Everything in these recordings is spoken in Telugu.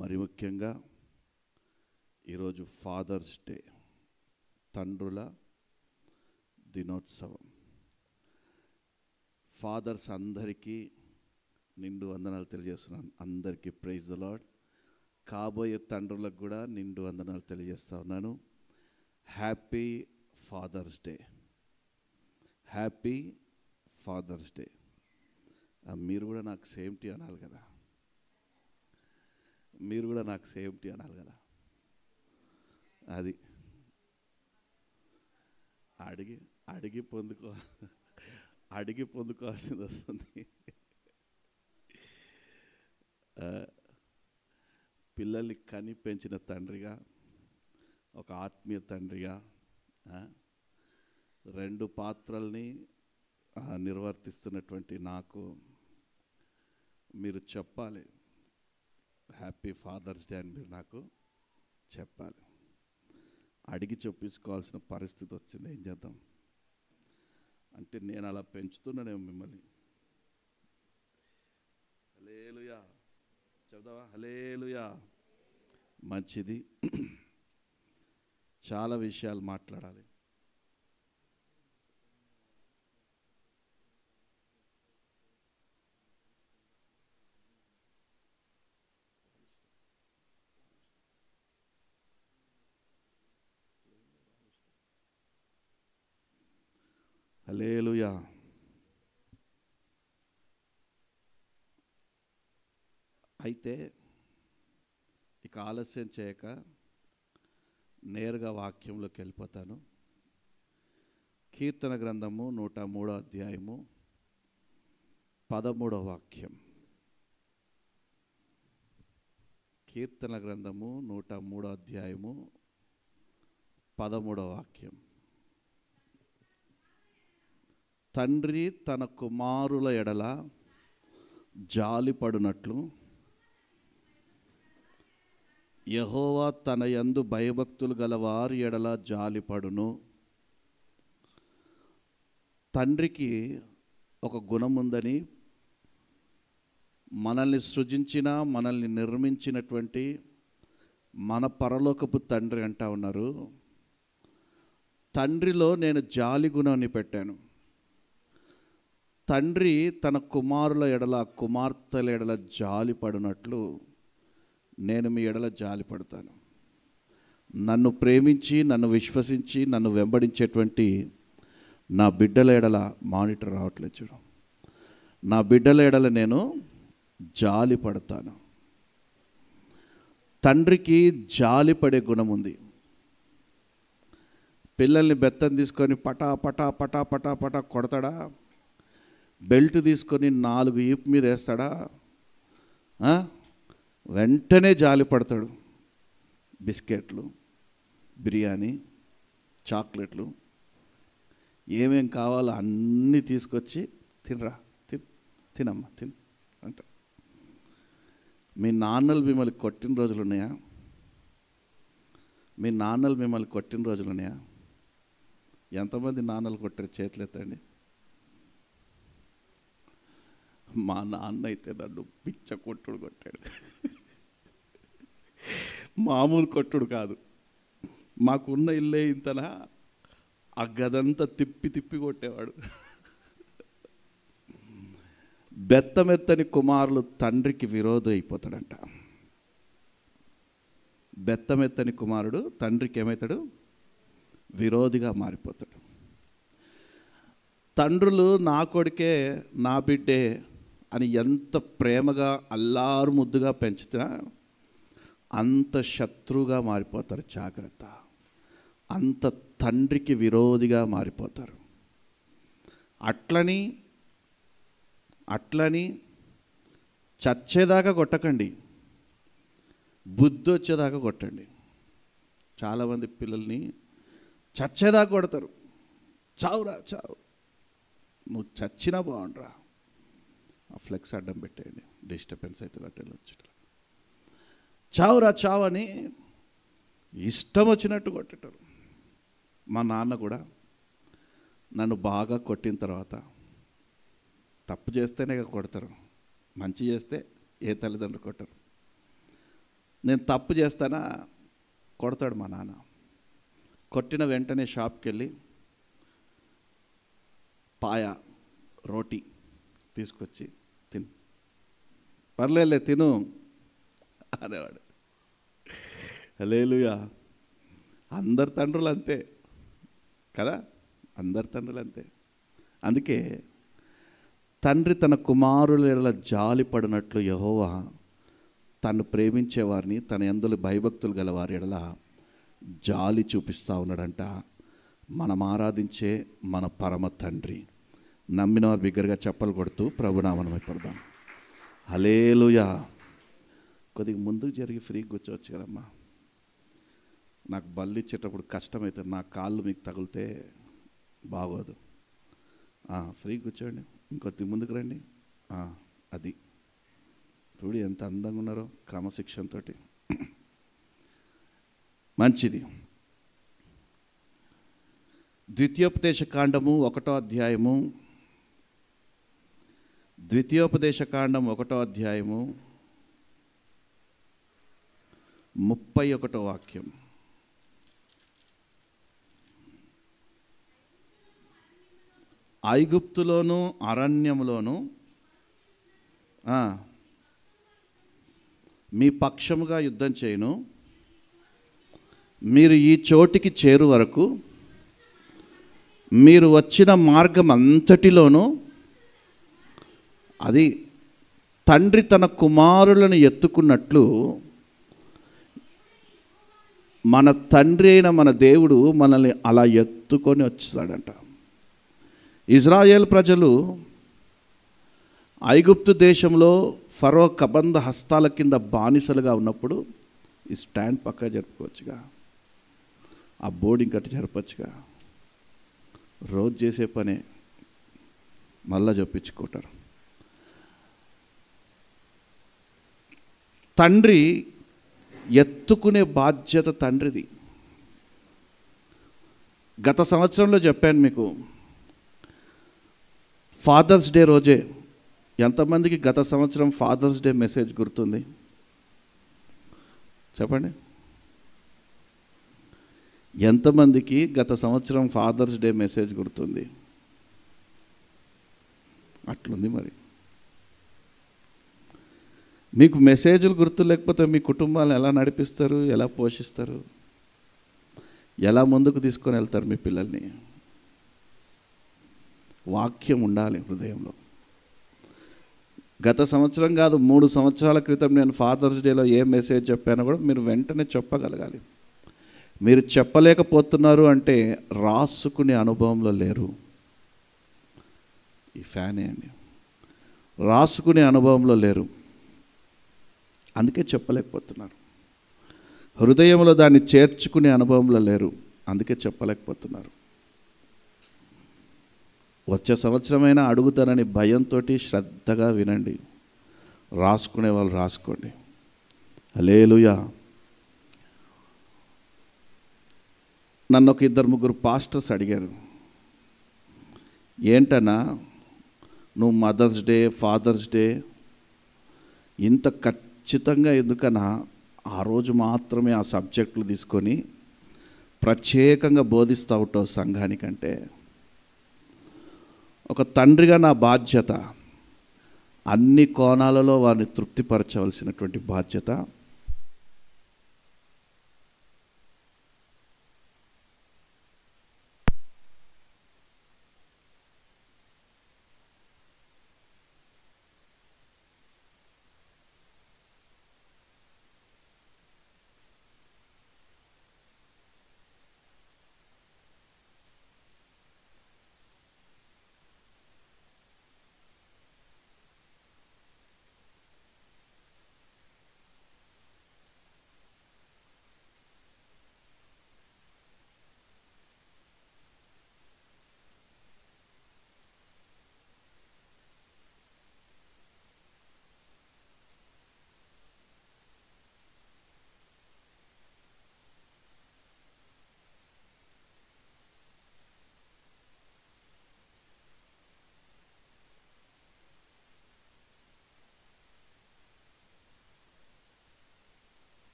మరి ముఖ్యంగా ఈరోజు ఫాదర్స్ డే, తండ్రుల దినోత్సవం. ఫాదర్స్ అందరికీ నిండు వందనాలు తెలియజేస్తున్నాను. అందరికీ ప్రైజ్ ద లార్డ్. కాబోయే తండ్రులకు కూడా నిండు వందనాలు తెలియజేస్తా ఉన్నాను. Happy father's day, happy father's day. మీరు కూడా నాకు సేమ్ టీ అనాలి కదా, మీరు కూడా నాకు సేమ్ టీ అనాలి కదా. అది అడిగి పొందుకోవాల్సింది వస్తుంది. పిల్లల్ని కని పెంచిన తండ్రిగా, ఒక ఆత్మీయ తండ్రిగా రెండు పాత్రల్ని నిర్వర్తిస్తున్నటువంటి నాకు మీరు చెప్పాలి హ్యాపీ ఫాదర్స్ డే అని. మీరు నాకు చెప్పాలి. అడిగి చెప్పించుకోవాల్సిన పరిస్థితి వచ్చింది. ఏం చేద్దాం అంటే నేను అలా పెంచుతున్నానేమో మిమ్మల్ని. హల్లెలూయా చెప్దావా? హల్లెలూయా. మంచిది. చాలా విషయాలు మాట్లాడాలి. హల్లెలూయా. అయితే ఇక ఆలస్యం చేయక నేరుగా వాక్యంలోకి వెళ్ళిపోతాను. కీర్తన గ్రంథము 103వ అధ్యాయము 13వ వాక్యం. కీర్తన గ్రంథము 103వ అధ్యాయము 13వ వాక్యం. తండ్రి తన కుమారుల ఎడల జాలిపడునట్లు యెహోవా తన యందు భయభక్తులు గల వారి ఎడల జాలిపడును. తండ్రికి ఒక గుణం ఉందని మనల్ని సృజించిన, మనల్ని నిర్మించినటువంటి మన పరలోకపు తండ్రి అంటా ఉన్నారు. తండ్రిలో నేను జాలి గుణాన్ని పెట్టాను. తండ్రి తన కుమారుల ఎడల, కుమార్తెల ఎడల జాలి పడినట్లు నేను మీ ఎడల జాలి పడతాను. నన్ను ప్రేమించి, నన్ను విశ్వసించి, నన్ను వెంబడించేటువంటి నా బిడ్డల ఎడల, మానిటర్ రావట్లేదు చూడు, నా బిడ్డల ఎడల నేను జాలి పడతాను. తండ్రికి జాలి పడే గుణం ఉంది. పిల్లల్ని బెత్తం తీసుకొని పటా పటా పటా పటా పటా కొడతాడా? బెల్ట్ తీసుకొని 4 ఈపు మీద వేస్తాడా? వెంటనే జాలి పడతాడు. బిస్కెట్లు, బిర్యానీ, చాక్లెట్లు, ఏమేం కావాలో అన్నీ తీసుకొచ్చి తినరా, తినమ్మా తిన్ అంట. మీ నాన్నలు మిమ్మల్ని కొట్టిన రోజులు ఉన్నాయా? మీ నాన్నలు మిమ్మల్ని కొట్టిన రోజులు ఉన్నాయా? ఎంతమంది నాన్నలు కొట్టారు? చేతులు ఎత్తండి. మా నాన్న అయితే నన్ను పిచ్చ కొట్టుడు కొట్టాడు. మామూలు కొట్టుడు కాదు. మాకున్న ఇల్లే ఇంతనా, ఆ గదంతా తిప్పి తిప్పి కొట్టేవాడు. బెత్తమెత్తని కుమారులు తండ్రికి విరోధి అయిపోతాడంట. బెత్తమెత్తని కుమారుడు తండ్రికి ఏమవుతాడు? విరోధిగా మారిపోతాడు. తండ్రులు నా కొడుకే, నా బిడ్డే అని ఎంత ప్రేమగా అల్లారు ముద్దుగా పెంచినా అంత శత్రువుగా మారిపోతారు. జాగ్రత్త. అంత తండ్రికి విరోధిగా మారిపోతారు. అట్లని చచ్చేదాకా కొట్టకండి, బుద్ధి వచ్చేదాకా కొట్టండి. చాలామంది పిల్లల్ని చచ్చేదాకా కొడతారు. చావురా చావు, నువ్వు చచ్చినా బాగుండరా. ఆ ఫ్లెక్స్ అడ్డం పెట్టేయండి, డిస్టర్బెన్స్ అవుతుంది. అట్లా వచ్చేట చావురా చావు అని ఇష్టం వచ్చినట్టు కొట్టేటారు. మా నాన్న కూడా నన్ను బాగా కొట్టిన తర్వాత, తప్పు చేస్తేనే కొడతారు, మంచి చేస్తే ఏ తల్లిదండ్రులు కొట్టరు. నేను తప్పు చేస్తానా కొడతాడు మా నాన్న. కొట్టిన వెంటనే షాప్కి వెళ్ళి పాయ రోటీ తీసుకొచ్చి తిను, పర్లేదులే తిను అనేవాడు. హల్లెలూయా. అందరు తండ్రులు అంతే కదా, అందరు తండ్రులు అంతే. అందుకే తండ్రి తన కుమారుల ఎడల జాలి పడినట్లు యెహోవా తను ప్రేమించేవారిని, తన యందు భయభక్తులు గల వారి ఎడల జాలి చూపిస్తూ ఉన్నాడంట. మనం ఆరాధించే మన పరమ తండ్రి. నమ్మిన వారు బిగ్గరగా చప్పలు కొడుతూ ప్రభునామం పడదాం. హల్లెలూయా. కొద్దిగా ముందుకు జరిగి ఫ్రీగా కూర్చోవచ్చు కదమ్మా. నాకు బల్లి ఇచ్చేటప్పుడు కష్టమవుతుంది, నా కాళ్ళు మీకు తగిలితే బాగోదు. ఫ్రీగా కూర్చోండి, ఇంకొద్ది ముందుకు రండి. అది చూడు ఎంత అందంగా ఉన్నారో క్రమశిక్షణతో. మంచిది. ద్వితీయోపదేశ కాండము 1వ అధ్యాయము, ద్వితీయోపదేశ కాండం 1వ అధ్యాయము 31వ వాక్యం. ఐగుప్తులోను అరణ్యములోను మీ పక్షముగా యుద్ధం చేయను, మీరు ఈ చోటికి చేరు వరకు మీరు వచ్చిన మార్గం అంతటిలోనూ, అది తండ్రి తన కుమారులను ఎత్తుకున్నట్లు మన తండ్రి అయిన మన దేవుడు మనల్ని అలా ఎత్తుకొని వచ్చాడంట. ఇజ్రాయేల్ ప్రజలు ఐగుప్తు దేశంలో ఫరో కబంధ హస్తాల కింద బానిసలుగా ఉన్నప్పుడు ఈ స్టాండ్ పక్క జరుపుకోవచ్చుగా, ఆ బోర్డింగ్ కట్టి జరపచ్చుగా. రోజు చేసే పనే మళ్ళా చెప్పించుకుంటారు. తండ్రి ఎత్తుకునే బాధ్యత తండ్రిది. గత సంవత్సరంలో చెప్పాను మీకు, ఫాదర్స్ డే రోజే ఎంతమందికి గత సంవత్సరం ఫాదర్స్ డే మెసేజ్ గుర్తుంది చెప్పండి. ఎంతమందికి గత సంవత్సరం ఫాదర్స్ డే మెసేజ్ గుర్తుంది? అట్లుంది మరి. మీకు మెసేజ్లు గుర్తు లేకపోతే మీ కుటుంబాలను ఎలా నడిపిస్తారు, ఎలా పోషిస్తారు, ఎలా ముందుకు తీసుకొని వెళ్తారు మీ పిల్లల్ని? వాక్యం ఉండాలి హృదయంలో. గత సంవత్సరం కాదు, 3 సంవత్సరాల క్రితం నేను ఫాదర్స్ డేలో ఏ మెసేజ్ చెప్పానో కూడా మీరు వెంటనే చెప్పగలగాలి. మీరు చెప్పలేకపోతున్నారు అంటే రాసుకునే అనుభవంలో లేరు. ఈ ఫ్యానే అండి, రాసుకునే అనుభవంలో లేరు, అందుకే చెప్పలేకపోతున్నారు. హృదయంలో దాన్ని చేర్చుకునే అనుభవంలో లేరు, అందుకే చెప్పలేకపోతున్నారు. వచ్చే సంవత్సరమైనా అడుగుతానని భయంతో శ్రద్ధగా వినండి. రాసుకునే వాళ్ళు రాసుకోండి. హల్లెలూయా. నన్ను ఒక 2-3 పాస్టర్స్ అడిగారు, ఏంటన్నా నువ్వు మదర్స్ డే ఫాదర్స్ డే ఇంత ఖచ్చితంగా ఎందుకన్నా ఆ రోజు మాత్రమే ఆ సబ్జెక్టులు తీసుకొని ప్రత్యేకంగా బోధిస్తూ ఉంటావు సంఘానికంటే? ఒక తండ్రిగా నా బాధ్యత అన్ని కోణాలలో వారిని తృప్తిపరచవలసినటువంటి బాధ్యత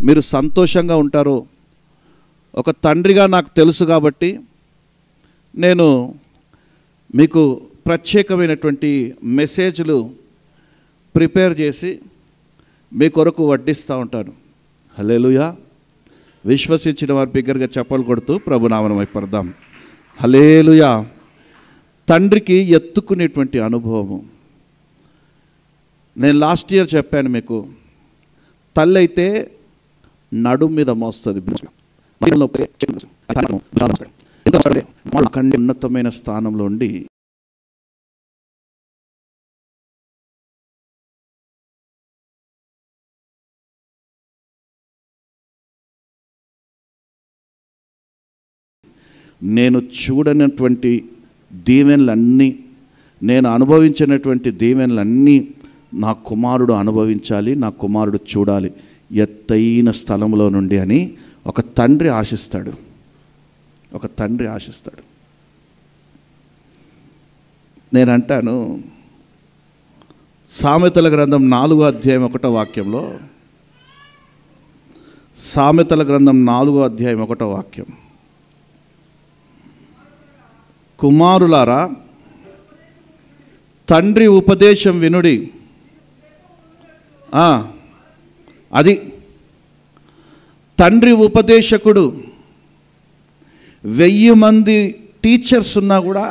మీరు సంతోషంగా ఉంటారో ఒక తండ్రిగా నాకు తెలుసు కాబట్టి నేను మీకు ప్రత్యేకమైనటువంటి మెసేజ్లు ప్రిపేర్ చేసి మీ కొరకు వడ్డిస్తూ ఉంటాను. హల్లెలూయా. విశ్వసించిన వారు బిగ్గరగా చప్పలు కొడుతూ ప్రభునామమున మహిమపడదాం. హల్లెలూయా. తండ్రికి ఎత్తుకునేటువంటి అనుభవము. నేను లాస్ట్ ఇయర్ చెప్పాను మీకు, తల్లి అయితే నడుము మీద మోస్తుంది, ఉన్నతమైన స్థానంలో ఉండి నేను చూడనటువంటి దీవెనలన్నీ, నేను అనుభవించినటువంటి దీవెనలన్నీ నా కుమారుడు అనుభవించాలి, నా కుమారుడు చూడాలి ఎత్తైన స్థలంలో నుండి అని ఒక తండ్రి ఆశిస్తాడు. ఒక తండ్రి ఆశిస్తాడు. నేనంటాను, సామెతల గ్రంథం 4వ అధ్యాయం 1వ వాక్యంలో, సామెతల గ్రంథం 4వ అధ్యాయం 1వ వాక్యం, కుమారులారా తండ్రి ఉపదేశం వినుడి. అది తండ్రి ఉపదేశకుడు. 1000 మంది టీచర్స్ ఉన్నా కూడా,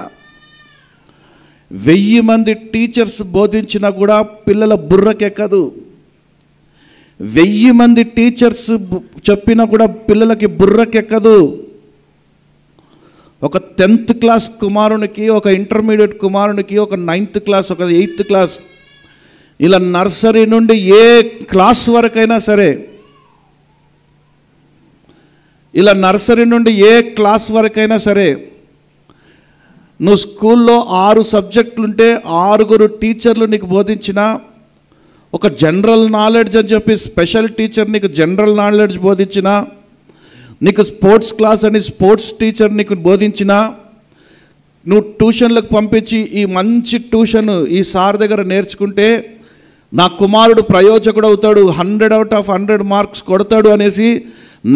1000 మంది టీచర్స్ బోధించినా కూడా పిల్లల బుర్రకెక్కదు. 1000 మంది టీచర్స్ చెప్పినా కూడా పిల్లలకి బుర్రకెక్కదు. ఒక 10th క్లాస్ కుమారునికి, ఒక ఇంటర్మీడియట్ కుమారునికి, ఒక 9th క్లాస్, ఒక 8th క్లాస్, ఇలా నర్సరీ నుండి ఏ క్లాస్ వరకైనా సరే, ఇలా నర్సరీ నుండి ఏ క్లాస్ వరకైనా సరే, నువ్వు స్కూల్లో 6 సబ్జెక్టులుంటే 6 టీచర్లు నీకు బోధించిన, ఒక జనరల్ నాలెడ్జ్ అని చెప్పి స్పెషల్ టీచర్ నీకు జనరల్ నాలెడ్జ్ బోధించిన, నీకు స్పోర్ట్స్ క్లాస్ అని స్పోర్ట్స్ టీచర్ నీకు బోధించిన, నువ్వు ట్యూషన్లకు పంపించి ఈ మంచి ట్యూషన్ ఈ సార్ దగ్గర నేర్చుకుంటే నా కుమారుడు ప్రయోజకుడు అవుతాడు, 100 out of 100 మార్క్స్ కొడతాడు అనేసి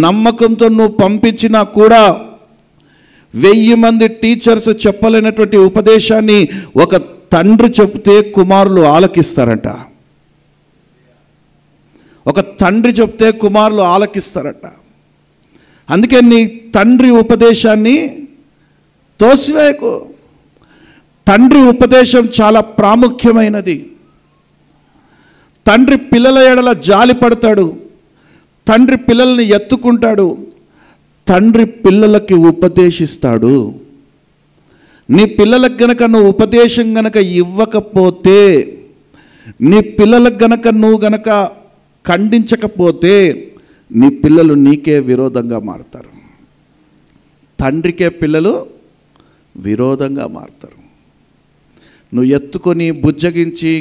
నమ్మకంతో నువ్వు పంపించినా కూడా 1000 మంది టీచర్స్ చెప్పలేనటువంటి ఉపదేశాన్ని ఒక తండ్రి చెప్తే కుమారులు ఆలకిస్తారట. ఒక తండ్రి చెప్తే కుమారులు ఆలకిస్తారట. అందుకే నీ తండ్రి ఉపదేశాన్ని తోసివేయకు. తండ్రి ఉపదేశం చాలా ప్రాముఖ్యమైనది. తండ్రి పిల్లల ఎడల జాలి పడతాడు, తండ్రి పిల్లల్ని ఎత్తుకుంటాడు, తండ్రి పిల్లలకి ఉపదేశిస్తాడు. నీ పిల్లలకు గనక నువ్వు ఉపదేశం గనక ఇవ్వకపోతే, నీ పిల్లలకు గనక నువ్వు గనక ఖండించకపోతే, నీ పిల్లలు నీకే విరోధంగా మారుతారు. తండ్రికే పిల్లలు విరోధంగా మారుతారు. నువ్వు ఎత్తుకొని బుజ్జగించి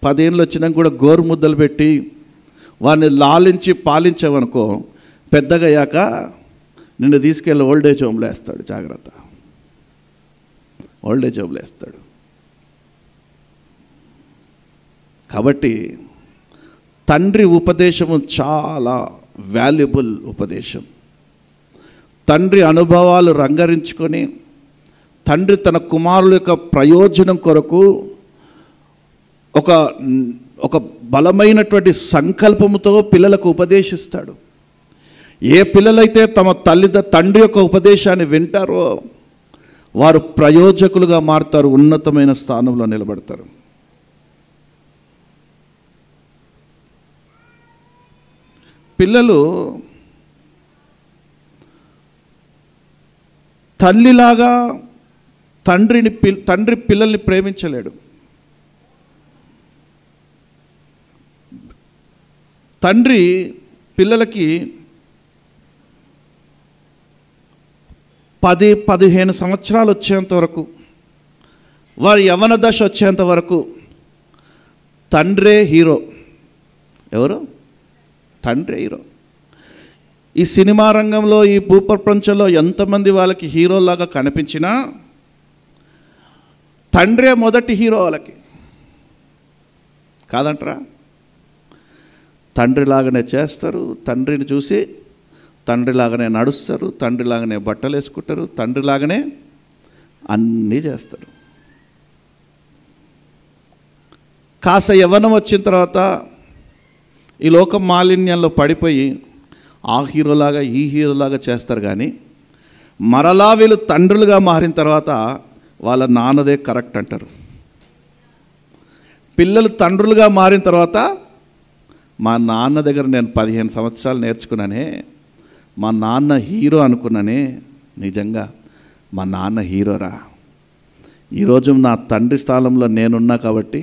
10 ఏళ్ళు వచ్చినాక కూడా గోరు ముద్దలు పెట్టి వాడిని లాలించి పాలించావనుకో, పెద్దగయ్యాక నిన్ను తీసుకెళ్ళి ఓల్డేజ్ హోమ్లో వేస్తాడు. జాగ్రత్త, ఓల్డేజ్ హోమ్లో వేస్తాడు. కాబట్టి తండ్రి ఉపదేశము చాలా వాల్యుబుల్ ఉపదేశం. తండ్రి అనుభవాలు రంగరించుకొని, తండ్రి తన కుమారుల యొక్క ప్రయోజనం కొరకు ఒక బలమైనటువంటి సంకల్పముతో పిల్లలకు ఉపదేశిస్తాడు. ఏ పిల్లలైతే తమ తండ్రి యొక్క ఉపదేశాన్ని వింటారో వారు ప్రయోజకులుగా మారుతారు, ఉన్నతమైన స్థానంలో నిలబడతారు. పిల్లలు తల్లిలాగా తండ్రి పిల్లల్ని ప్రేమించలేడు. తండ్రి పిల్లలకి 10-15 సంవత్సరాలు వచ్చేంత వరకు, వారి యవ్వన దశ వచ్చేంత వరకు తండ్రే హీరో. ఎవరు? తండ్రే హీరో. ఈ సినిమా రంగంలో, ఈ భూప్రపంచంలో ఎంతమంది వాళ్ళకి హీరోలాగా కనిపించినా తండ్రే మొదటి హీరో వాళ్ళకి. కాదంటరా? తండ్రిలాగానే చేస్తారు, తండ్రిని చూసి తండ్రిలాగానే నడుస్తారు, తండ్రిలాగానే బట్టలు వేసుకుంటారు, తండ్రిలాగానే అన్నీ చేస్తారు. కాస్త యవ్వనం వచ్చిన తర్వాత ఈ లోక మాలిన్యంలో పడిపోయి ఆ హీరోలాగా ఈ హీరోలాగా చేస్తారు. కానీ మరలా వీళ్ళు తండ్రులుగా మారిన తర్వాత వాళ్ళ నాన్నదే కరెక్ట్ అంటారు. పిల్లలు తండ్రులుగా మారిన తర్వాత మా నాన్న దగ్గర నేను 15 సంవత్సరాలు నేర్చుకున్నానే, మా నాన్న హీరో అనుకున్నానే, నిజంగా మా నాన్న హీరోరా. ఈరోజు నా తండ్రి స్థానంలో నేనున్నా కాబట్టి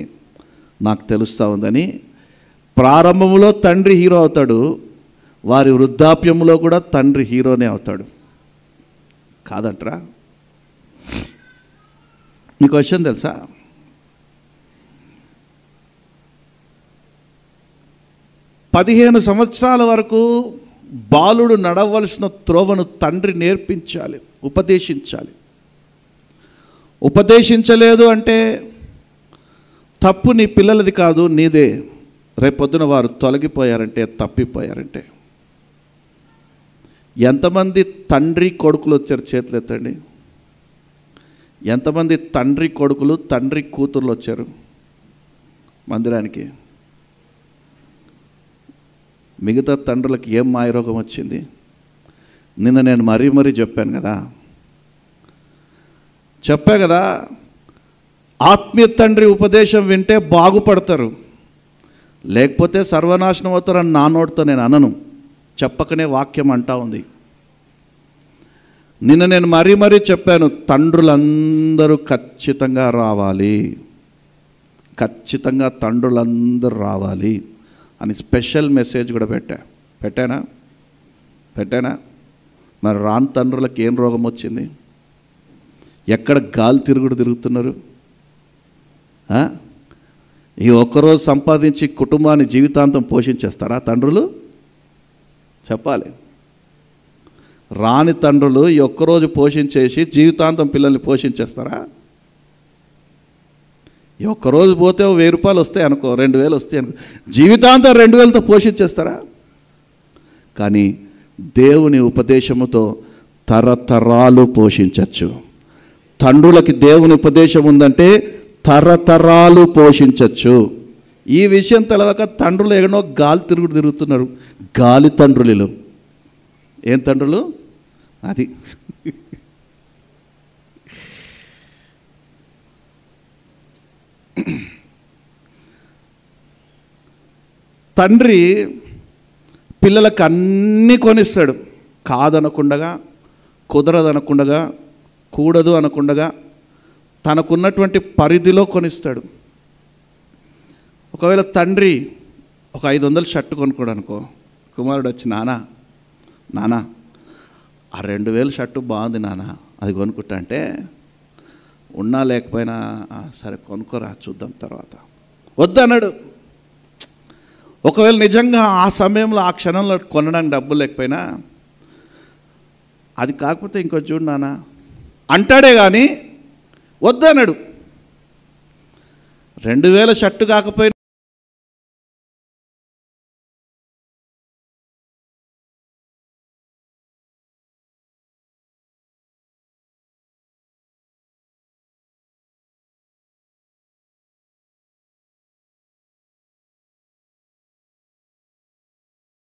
నాకు తెలుస్తూ ఉందని. ప్రారంభంలో తండ్రి హీరో అవుతాడు, వారి వృద్ధాప్యంలో కూడా తండ్రి హీరోనే అవుతాడు. కాదంటరా? మీకు విషయం తెలుసా? పదిహేను సంవత్సరాల వరకు బాలుడు నడవలసిన త్రోవను తండ్రి నేర్పించాలి, ఉపదేశించాలి. ఉపదేశించలేదు అంటే తప్పు నీ పిల్లలది కాదు, నీదే. రేపొద్దున వారు తొలగిపోయారంటే, తప్పిపోయారంటే. ఎంతమంది తండ్రి కొడుకులు వచ్చారు? చేతులు ఎత్తండి. ఎంతమంది తండ్రి కొడుకులు, తండ్రి కూతుర్లు వచ్చారు మందిరానికి? మిగతా తండ్రులకు ఏం మాయరోగం వచ్చింది? నిన్న నేను మరీ చెప్పాను కదా, ఆత్మీయ తండ్రి ఉపదేశం వింటే బాగుపడతారు, లేకపోతే సర్వనాశనం అవుతారని నా నోటితో నేను అనను, చెప్పకనే వాక్యం అంటా ఉంది. నిన్న నేను మరీ చెప్పాను, తండ్రులందరూ ఖచ్చితంగా రావాలి, ఖచ్చితంగా తండ్రులందరూ రావాలి అని స్పెషల్ మెసేజ్ కూడా పెట్టానా? మరి రాని తండ్రులకు ఏం రోగం వచ్చింది? ఎక్కడ గాలి తిరుగుతున్నారు? ఈ ఒక్కరోజు సంపాదించి కుటుంబాన్ని జీవితాంతం పోషించేస్తారా తండ్రులు? చెప్పాలి. రాని తండ్రులు ఈ ఒక్కరోజు పోషించేసి జీవితాంతం పిల్లల్ని పోషించేస్తారా? ఈ ఒక్కరోజు పోతే 1000 రూపాయలు వస్తాయి అనుకో, 2000 వస్తాయి అనుకో, జీవితాంతం 2000తో పోషించేస్తారా? కానీ దేవుని ఉపదేశముతో తరతరాలు పోషించవచ్చు. తండ్రులకి దేవుని ఉపదేశం ఉందంటే తరతరాలు పోషించవచ్చు. ఈ విషయం తెలవక తండ్రులు ఎక్కడో గాలి తిరుగుతున్నారు. గాలి తండ్రులు. ఏం తండ్రులు? అది తండ్రి పిల్లలకు అన్నీ కొనిస్తాడు, కాదనకుండగా, కుదరదనకుండగా, కూడదు అనకుండగా, తనకున్నటువంటి పరిధిలో కొనిస్తాడు. ఒకవేళ తండ్రి ఒక 500 షర్టు కొనుక్కోడు అనుకో, కుమారుడు వచ్చి నానా ఆ 2000 షర్టు బాగుంది నాన్న, అది కొనుక్కుంటా అంటే, ఉన్నా లేకపోయినా సరే కొనుక్కోరా చూద్దాం తర్వాత, వద్దన్నాడు. ఒకవేళ నిజంగా ఆ సమయంలో ఆ క్షణంలో కొనడానికి డబ్బులు లేకపోయినా, అది కాకపోతే ఇంకో చూడు నాన్న అంటాడే కానీ వద్దన్నాడు. 2000 షర్టు కాకపోయినా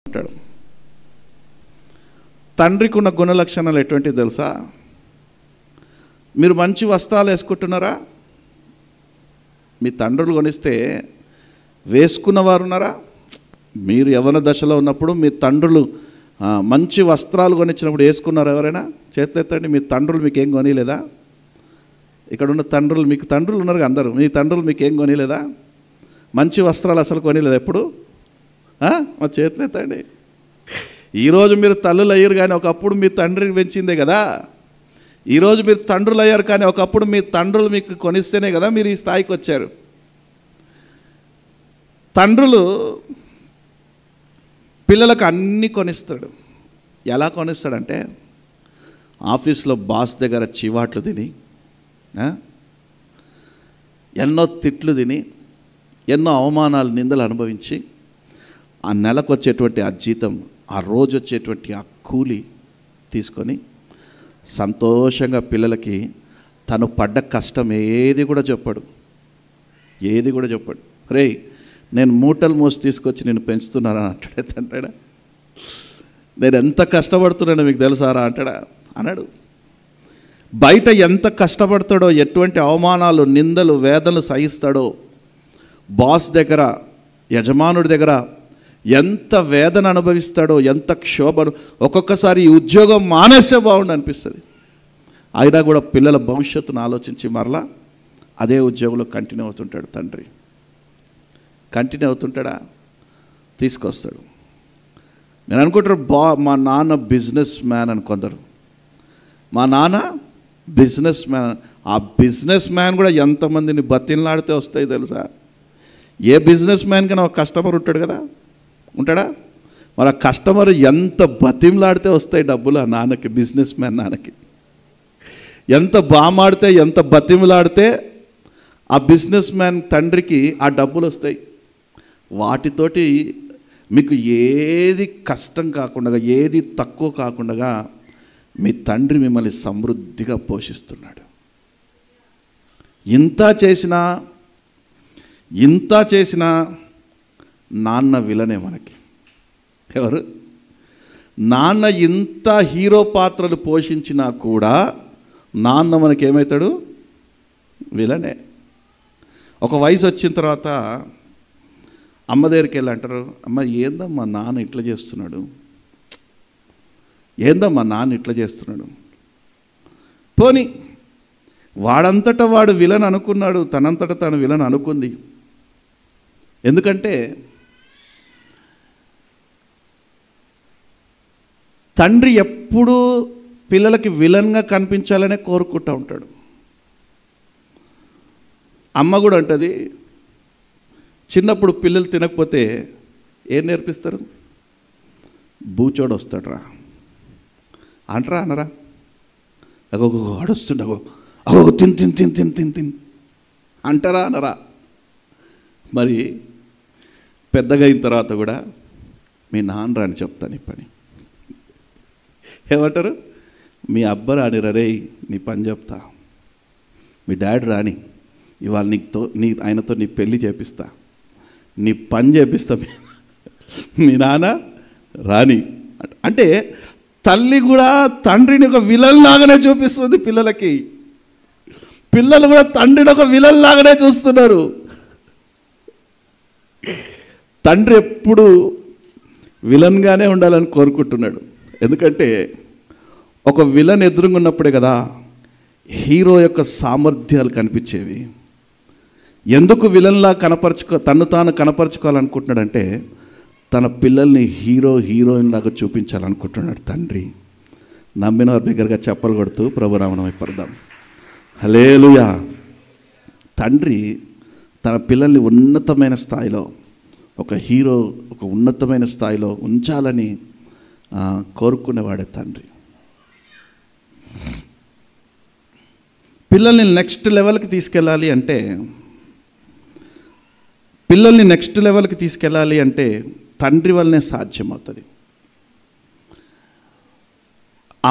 అంటాడు. తండ్రికి ఉన్న గుణ లక్షణాలు ఎటువంటివి తెలుసా? మీరు మంచి వస్త్రాలు వేసుకుంటున్నారా? మీ తండ్రులు కొనిస్తే వేసుకున్న వారు ఉన్నారా? మీరు యవ్వన దశలో ఉన్నప్పుడు మీ తండ్రులు మంచి వస్త్రాలు కొనిచ్చినప్పుడు వేసుకున్నారు ఎవరైనా? చేతులెత్తండి. మీ తండ్రులు మీకు ఏం కొనిలేదా? ఇక్కడ ఉన్న తండ్రులు, మీకు తండ్రులు ఉన్నారు అందరూ, మీ తండ్రులు మీకు ఏం కొనిలేదా? మంచి వస్త్రాలు అసలు కొనిలేదు ఎప్పుడు? మా చేతులెత్తండి. ఈరోజు మీరు తల్లులు అయ్యారు కానీ ఒకప్పుడు మీ తండ్రిని పెంచిందే కదా. ఈరోజు మీరు తండ్రులు అయ్యారు కానీ ఒకప్పుడు మీ తండ్రులు మీకు కొనిస్తేనే కదా మీరు ఈ స్థాయికి వచ్చారు. తండ్రులు పిల్లలకు అన్నీ కొనిస్తాడు. ఎలా కొనిస్తాడంటే, ఆఫీస్లో బాస్ దగ్గర చివాట్లు తిని, ఎన్నో తిట్లు తిని, ఎన్నో అవమానాలు నిందలు అనుభవించి, ఆ నెలకు వచ్చేటువంటి ఆ జీతం, ఆ రోజు వచ్చేటువంటి ఆ కూలి తీసుకొని సంతోషంగా పిల్లలకి తను పడ్డ కష్టం ఏది కూడా చెప్పాడు. రేయ్, నేను మూటలు మోసి తీసుకొచ్చి నేను పెంచుతున్నానని అంటాడా? నేను ఎంత కష్టపడుతున్నానో మీకు తెలుసారా అంటాడా? అన్నాడు. బయట ఎంత కష్టపడతాడో, ఎటువంటి అవమానాలు, నిందలు, వేదనలు సహిస్తాడో, బాస్ దగ్గర, యజమానుడి దగ్గర ఎంత వేదన అనుభవిస్తాడో, ఎంత క్షోభను. ఒక్కొక్కసారి ఈ ఉద్యోగం మానేసే బాగుండు అనిపిస్తుంది. అయినా కూడా పిల్లల భవిష్యత్తును ఆలోచించి మరలా అదే ఉద్యోగంలో కంటిన్యూ అవుతుంటాడు తండ్రి. కంటిన్యూ అవుతుంటాడా? తీసుకొస్తాడు. నేను అనుకుంటారు మా నాన్న బిజినెస్ మ్యాన్ అని కొందరు. మా నాన్న బిజినెస్ మ్యాన్. ఆ బిజినెస్ మ్యాన్ కూడా ఎంతమందిని బతిలాడితే వస్తాయి తెలుసా? ఏ బిజినెస్ మ్యాన్ కన్నా ఒక కస్టమర్ ఉంటాడు కదా, ఉంటాడా? మరి ఆ కస్టమర్ ఎంత బతిమలాడితే వస్తాయి డబ్బులు ఆ నాన్నకి, బిజినెస్ మ్యాన్ నాన్నకి. ఎంత బామాడితే, ఎంత బతిమలాడితే ఆ బిజినెస్ మ్యాన్ తండ్రికి ఆ డబ్బులు వస్తాయి. వాటితోటి మీకు ఏది కష్టం కాకుండా, ఏది తక్కువ కాకుండా మీ తండ్రి మిమ్మల్ని సమృద్ధిగా పోషిస్తున్నాడు. ఇంత చేసినా నాన్న విలనే మనకి. ఎవరు? నాన్న ఇంత హీరో పాత్రలు పోషించినా కూడా నాన్న మనకి ఏమవుతాడు? విలనే. ఒక వయసు వచ్చిన తర్వాత అమ్మ దగ్గరికి వెళ్ళి అంటారు, అమ్మ ఏందమ్మా నాన్న ఇట్లా చేస్తున్నాడు, పోనీ వాడంతటా వాడు విలన్ అనుకున్నాడు, తనంతట తాను విలన్ అనుకుంది. ఎందుకంటే తండ్రి ఎప్పుడూ పిల్లలకి విలన్గా కనిపించాలనే కోరుకుంటూ ఉంటాడు. అమ్మ కూడా అంటుంది, చిన్నప్పుడు పిల్లలు తినకపోతే ఏం నేర్పిస్తారు? బూచోడు వస్తాడు రా అంటరా, అనరా? అగో అడుస్తుండగో, అగో తిన్ తిన్ తిన్ తిన్ తిన్ తిన్ అంటారా, అనరా? మరి పెద్దగా అయిన తర్వాత కూడా మీ నాన్న రాని చెప్తాను ఈ పని. ఏమంటారు? మీ అబ్బ రాని రే, నీ పని చెప్తా. మీ డాడీ రాని, ఇవాళ ఆయనతో నీ పెళ్ళి చేపిస్తా, నీ పని చేపిస్తా. మీ నాన్న రాని అంటే తల్లి కూడా తండ్రిని ఒక విలన్ లాగానే చూపిస్తుంది పిల్లలకి. పిల్లలు కూడా తండ్రిని ఒక విలన్ లాగానే చూస్తున్నారు. తండ్రి ఎప్పుడు విలన్గానే ఉండాలని కోరుకుంటున్నాడు. ఎందుకంటే ఒక విలన్ ఎదురుగున్నప్పుడే కదా హీరో యొక్క సామర్థ్యాలు కనిపించేవి. ఎందుకు విలన్లా తను తాను కనపరుచుకోవాలనుకుంటున్నాడంటే తన పిల్లల్ని హీరోయిన్ లాగా చూపించాలనుకుంటున్నాడు తండ్రి. నమ్మిన వారి దగ్గరగా చెప్పలు కొడుతూ ప్రభునామం పడదాం. హల్లెలూయా. తండ్రి తన పిల్లల్ని ఉన్నతమైన స్థాయిలో, ఒక ఉన్నతమైన స్థాయిలో ఉంచాలని కోరుకునేవాడే తండ్రి. పిల్లల్ని నెక్స్ట్ లెవెల్కి తీసుకెళ్ళాలి అంటే తండ్రి వల్లనే సాధ్యమవుతుంది.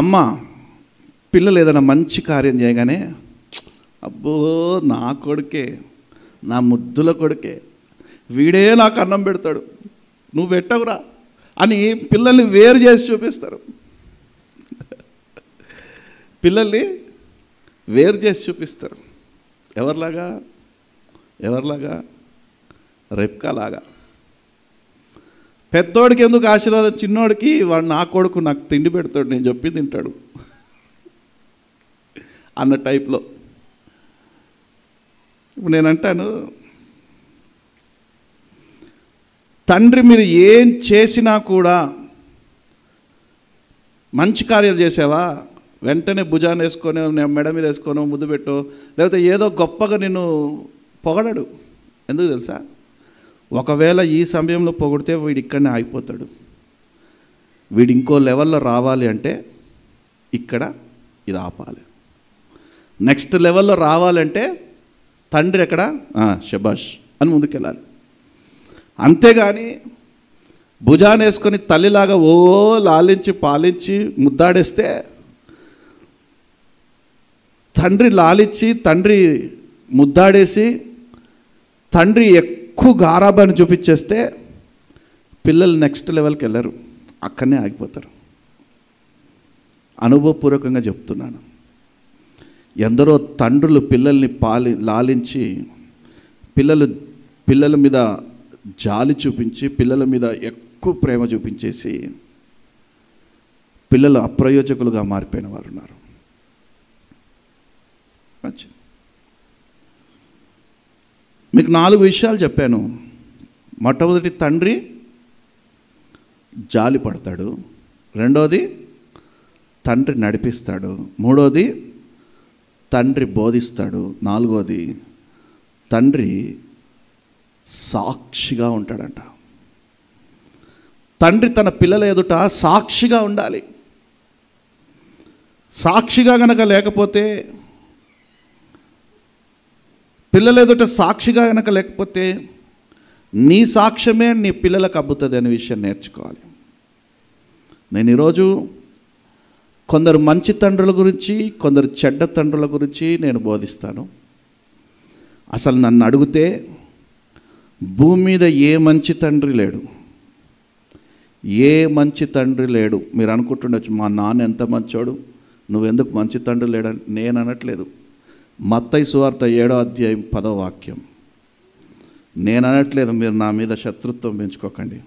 అమ్మ పిల్లలు ఏదైనా మంచి కార్యం చేయగానే, అబ్బో నా కొడుకే, నా ముద్దుల కొడుకే, వీడే నాకు అన్నం పెడతాడు, నువ్వు పెట్టవురా అని పిల్లల్ని వేరు చేసి చూపిస్తారు. పిల్లల్ని వేరు చేసి చూపిస్తారు. ఎవరిలాగా? రెప్కాలాగా. పెద్దోడికి ఎందుకు ఆశీర్వాదం, చిన్నోడికి వాడు నా కొడుకు నాకు తిండి పెడతాడు, నేను చెప్పి తింటాడు అన్న టైప్లో. ఇప్పుడు నేను అంటాను, తండ్రి మీరు ఏం చేసినా కూడా, మంచి కార్యాలు చేసావా వెంటనే భుజాన్ని వేసుకొని మెడ మీద వేసుకొని ముద్దు పెట్టు, లేకపోతే ఏదో గొప్పగా నిన్ను పొగడడు. ఎందుకు తెలుసా? ఒకవేళ ఈ సమయంలో పొగిడితే వీడు ఇక్కడనే ఆగిపోతాడు. వీడు ఇంకో లెవెల్లో రావాలి అంటే ఇక్కడ ఇది ఆపాలి. నెక్స్ట్ లెవెల్లో రావాలంటే తండ్రి ఎక్కడ, శబాష్ అని ముందుకెళ్ళాలి. అంతేగాని భుజాన్ని వేసుకొని తల్లిలాగా ఓ లాలించి పాలించి ముద్దాడేస్తే, తండ్రి లాలించి తండ్రి ముద్దాడేసి తండ్రి ఎక్కువ గారాబాన్ని చూపించేస్తే పిల్లలు నెక్స్ట్ లెవెల్కి వెళ్ళరు, అక్కడనే ఆగిపోతారు. అనుభవపూర్వకంగా చెప్తున్నాను. ఎందరో తండ్రులు పిల్లల్ని లాలించి పిల్లల మీద జాలి చూపించి పిల్లల మీద ఎక్కువ ప్రేమ చూపించేసి పిల్లలు అప్రయోజకులుగా మారిపోయిన వారు ఉన్నారు. మీకు 4 విషయాలు చెప్పాను. మొట్టమొదటి, తండ్రి జాలి పడతాడు. రెండోది, తండ్రి నడిపిస్తాడు. మూడోది, తండ్రి బోధిస్తాడు. నాలుగోది, తండ్రి సాక్షిగా ఉంటాడంట. తండ్రి తన పిల్లల ఎదుట సాక్షిగా ఉండాలి. సాక్షిగా గనక లేకపోతే, పిల్లల ఎదుట సాక్షిగా గనక లేకపోతే నీ సాక్ష్యమే నీ పిల్లలకు అబ్బుతుంది అనే విషయం నేర్చుకోవాలి. నేను ఈరోజు కొందరు మంచి తండ్రుల గురించి, కొందరు చెడ్డ తండ్రుల గురించి నేను బోధిస్తాను. అసలు నన్ను అడిగితే భూమి మీద ఏ మంచి తండ్రి లేడు, ఏ మంచి తండ్రి లేడు. మీరు అనుకుంటుండొచ్చు, మా నాన్న ఎంత మంచోడు, నువ్వెందుకు మంచి తండ్రి లేడని. నేను అనట్లేదు. మత్తయి సువార్త 7వ అధ్యాయం 10వ వాక్యం. నేను అనట్లేదు, మీరు నా మీద శత్రుత్వం పెంచుకోకండి.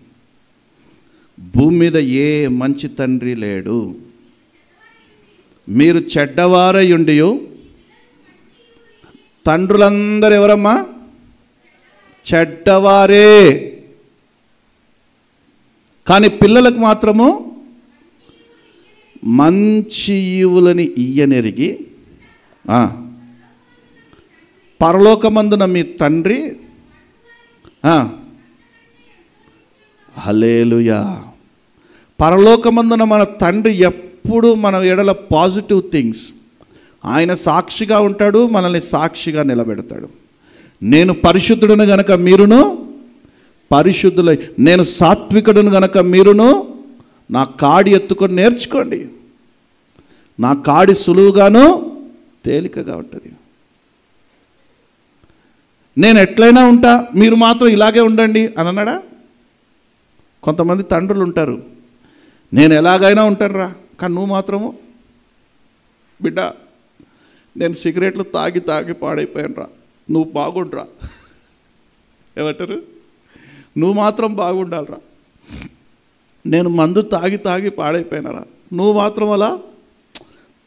భూమి మీద ఏ మంచి తండ్రి లేడు. మీరు చెడ్డవారై ఉండి, తండ్రులందరూ ఎవరమ్మా? చెడ్డవారే. కానీ పిల్లలకు మాత్రము మంచి ఈవులని ఇయ్యనెరిగి పరలోకమందున మీ తండ్రి హల్లెలూయా. పరలోకమందున మన తండ్రి ఎప్పుడు మన ఎడల పాజిటివ్ థింగ్స్, ఆయన సాక్షిగా ఉంటాడు, మనల్ని సాక్షిగా నిలబెడతాడు. నేను పరిశుద్ధుడును గనక మీరును పరిశుద్ధులై, నేను సాత్వికుడును గనక మీరును నా కాడి ఎత్తుకొని నేర్చుకోండి, నా కాడి సులువుగాను తేలికగా ఉంటుంది. నేను ఎట్లయినా ఉంటా, మీరు మాత్రం ఇలాగే ఉండండి అని అన్నాడా? కొంతమంది తండ్రులు ఉంటారు, నేను ఎలాగైనా ఉంటాను రా, కానీ నువ్వు మాత్రము బిడ్డ నేను సిగరెట్లు తాగి తాగి పాడైపోయాను రా, నువ్వు బాగుండ్రా. ఏమంటారు? నువ్వు మాత్రం బాగుండాలిరా. నేను మందు తాగి తాగి పాడైపోయినారా, నువ్వు మాత్రం అలా.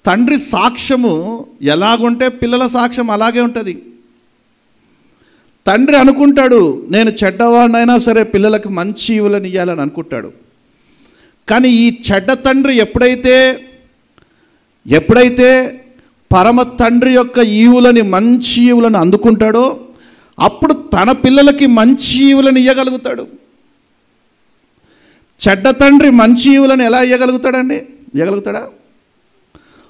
తండ్రి సాక్ష్యము ఎలాగుంటే పిల్లల సాక్ష్యం అలాగే ఉంటుంది. తండ్రి అనుకుంటాడు, నేను చెడ్డవాడినైనా సరే పిల్లలకి మంచి ఈవులను ఇవ్వాలని అనుకుంటాడు. కానీ ఈ చెడ్డ తండ్రి ఎప్పుడైతే పరమ తండ్రి యొక్క ఈవులని, మంచి ఈవులను అందుకుంటాడో అప్పుడు తన పిల్లలకి మంచి ఈవులను ఇవ్వగలుగుతాడు. చెడ్డ తండ్రి మంచి ఈవులను ఎలా ఇవ్వగలుగుతాడండి? ఇవ్వగలుగుతాడా?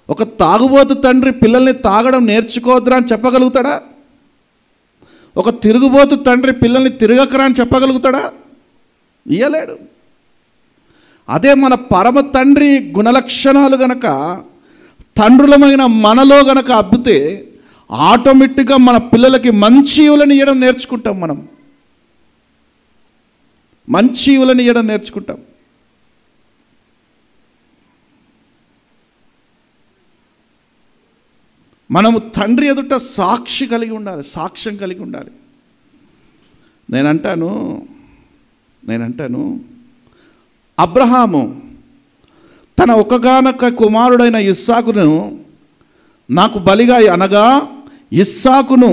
ఒక తాగుబోతు తండ్రి పిల్లల్ని తాగడం నేర్చుకోవద్దురా అని చెప్పగలుగుతాడా? ఒక తిరుగుబోతు తండ్రి పిల్లల్ని తిరగకరా అని చెప్పగలుగుతాడా? ఇయ్యలేడు. అదే మన పరమ తండ్రి గుణలక్షణాలు గనక తండ్రులమైన మనలో గనక అబ్బితే ఆటోమేటిక్గా మన పిల్లలకి మంచి ఈవులను ఇవ్వడం నేర్చుకుంటాం. మనం మంచి ఈవులను ఇవ్వడం నేర్చుకుంటాం. మనము తండ్రి ఎదుట సాక్షి కలిగి ఉండాలి, సాక్ష్యం కలిగి ఉండాలి. నేనంటాను అబ్రహాము తన ఒక్కగానొక్క కుమారుడైన ఇస్సాకును నాకు బలిగా, అనగా ఇస్సాకును,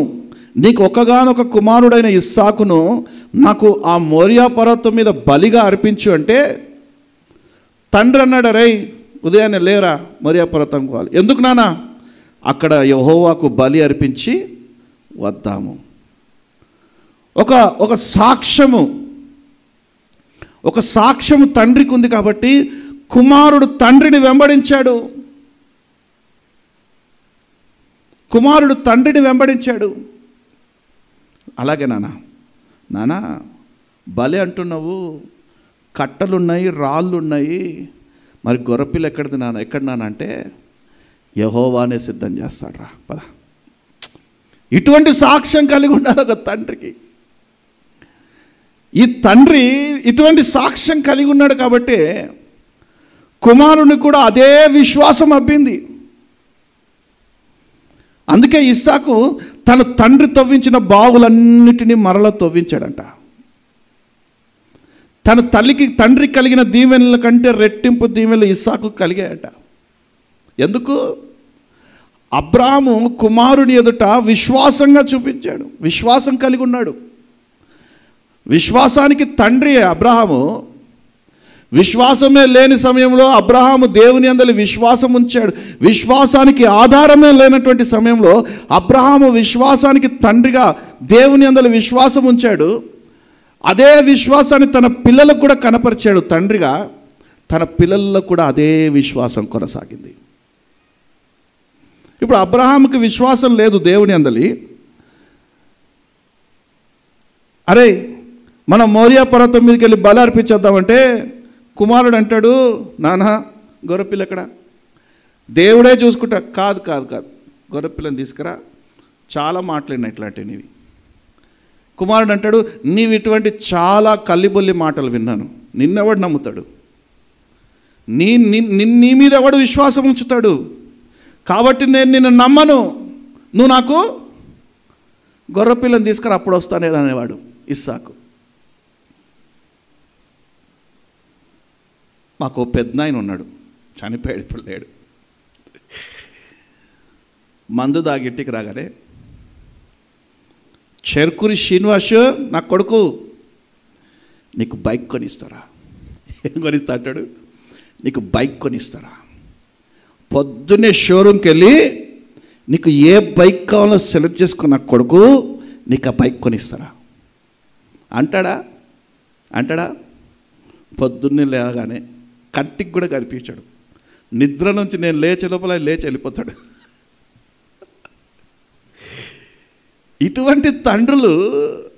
నీకు ఒక్కగానొక్క కుమారుడైన ఇస్సాకును నాకు ఆ మోరియా పర్వతం మీద బలిగా అర్పించు అంటే తండ్రి అన్నాడు, రేయ్ ఉదయాన్నే లేరా మోరియా పర్వతం పోవాలి. ఎందుకు నాన్న? అక్కడ యెహోవాకు బలి అర్పించి వద్దాము. ఒక సాక్ష్యము తండ్రికి ఉంది కాబట్టి కుమారుడు తండ్రిని వెంబడించాడు. అలాగే నాన్న బలి అంటున్నావు, కట్టలున్నాయి, రాళ్ళు ఉన్నాయి, మరి గొర్రెపిల్ల ఎక్కడ నాన్న అంటే యెహోవానే సిద్ధం చేస్తాడు రా పద. ఇటువంటి సాక్ష్యం కలిగి ఉండాలి ఒక తండ్రికి. ఈ తండ్రి ఇటువంటి సాక్ష్యం కలిగి ఉన్నాడు కాబట్టి కుమారుని కూడా అదే విశ్వాసం అబ్బింది. అందుకే ఇస్సాకు తన తండ్రి తవ్వించిన బావులన్నిటినీ మరలా తవ్వించాడంట. తన తండ్రి కలిగిన దీవెనల కంటే రెట్టింపు దీవెనలు ఇస్సాకు కలిగాయట. ఎందుకు? అబ్రాహాము కుమారుని ఎదుట విశ్వాసంగా చూపించాడు, విశ్వాసం కలిగి ఉన్నాడు. విశ్వాసానికి తండ్రి అబ్రాహాము. విశ్వాసమే లేని సమయంలో అబ్రాహాము దేవుని యందలి విశ్వాసం ఉంచాడు. విశ్వాసానికి ఆధారమే లేనటువంటి సమయంలో అబ్రాహాము విశ్వాసానికి తండ్రిగా దేవుని యందలి విశ్వాసం ఉంచాడు. అదే విశ్వాసాన్ని తన పిల్లలకు కూడా కనపరిచాడు తండ్రిగా. తన పిల్లల్లో కూడా అదే విశ్వాసం కొనసాగింది. ఇప్పుడు అబ్రహాముకి విశ్వాసం లేదు దేవుని యందలి. అరే మనం మోరియా పర్వతం మీదకి వెళ్ళి బలి అర్పించేద్దామంటే కుమారుడు అంటాడు, నాన్న గొర్రెపిల్ల ఎక్కడ? దేవుడే చూసుకుంటా. కాదు కాదు కాదు, గొర్రెపిల్లని తీసుకురా. చాలా మాట్లాడినా ఇట్లాంటివి నీవి. కుమారుడు అంటాడు, నీవు ఇటువంటి చాలా కల్లిబొల్లి మాటలు విన్నాను, నిన్నెవడు నమ్ముతాడు? నీ మీద ఎవడు విశ్వాసం ఉంచుతాడు? కాబట్టి నేను నిన్ను నమ్మను, నువ్వు నాకు గొర్రెపిల్లని తీసుకురా, అప్పుడు వస్తానే అనేవాడు ఇస్సాకు. మాకు పెద్దనాయన ఉన్నాడు, చనిపోయాడు, ఇప్పుడు లేడు. మందు దాగిట్టికి రాగానే, చెర్కురి శ్రీనివాస్ నా కొడుకు నీకు బైక్ కొనిస్తారా? ఏం కొనిస్తా అంటాడు? నీకు బైక్ కొనిస్తారా? పొద్దున్నే షోరూమ్కి వెళ్ళి నీకు ఏ బైక్ కావాలో సెలెక్ట్ చేసుకున్న కొడుకు నీకు ఆ బైక్ కొనిస్తారా అంటాడా? పొద్దున్నే లేగానే కంటికి కూడా కనిపించాడు. నిద్ర నుంచి నేను లేచే లోపల లేచి వెళ్ళిపోతాడు. ఇటువంటి తండ్రులు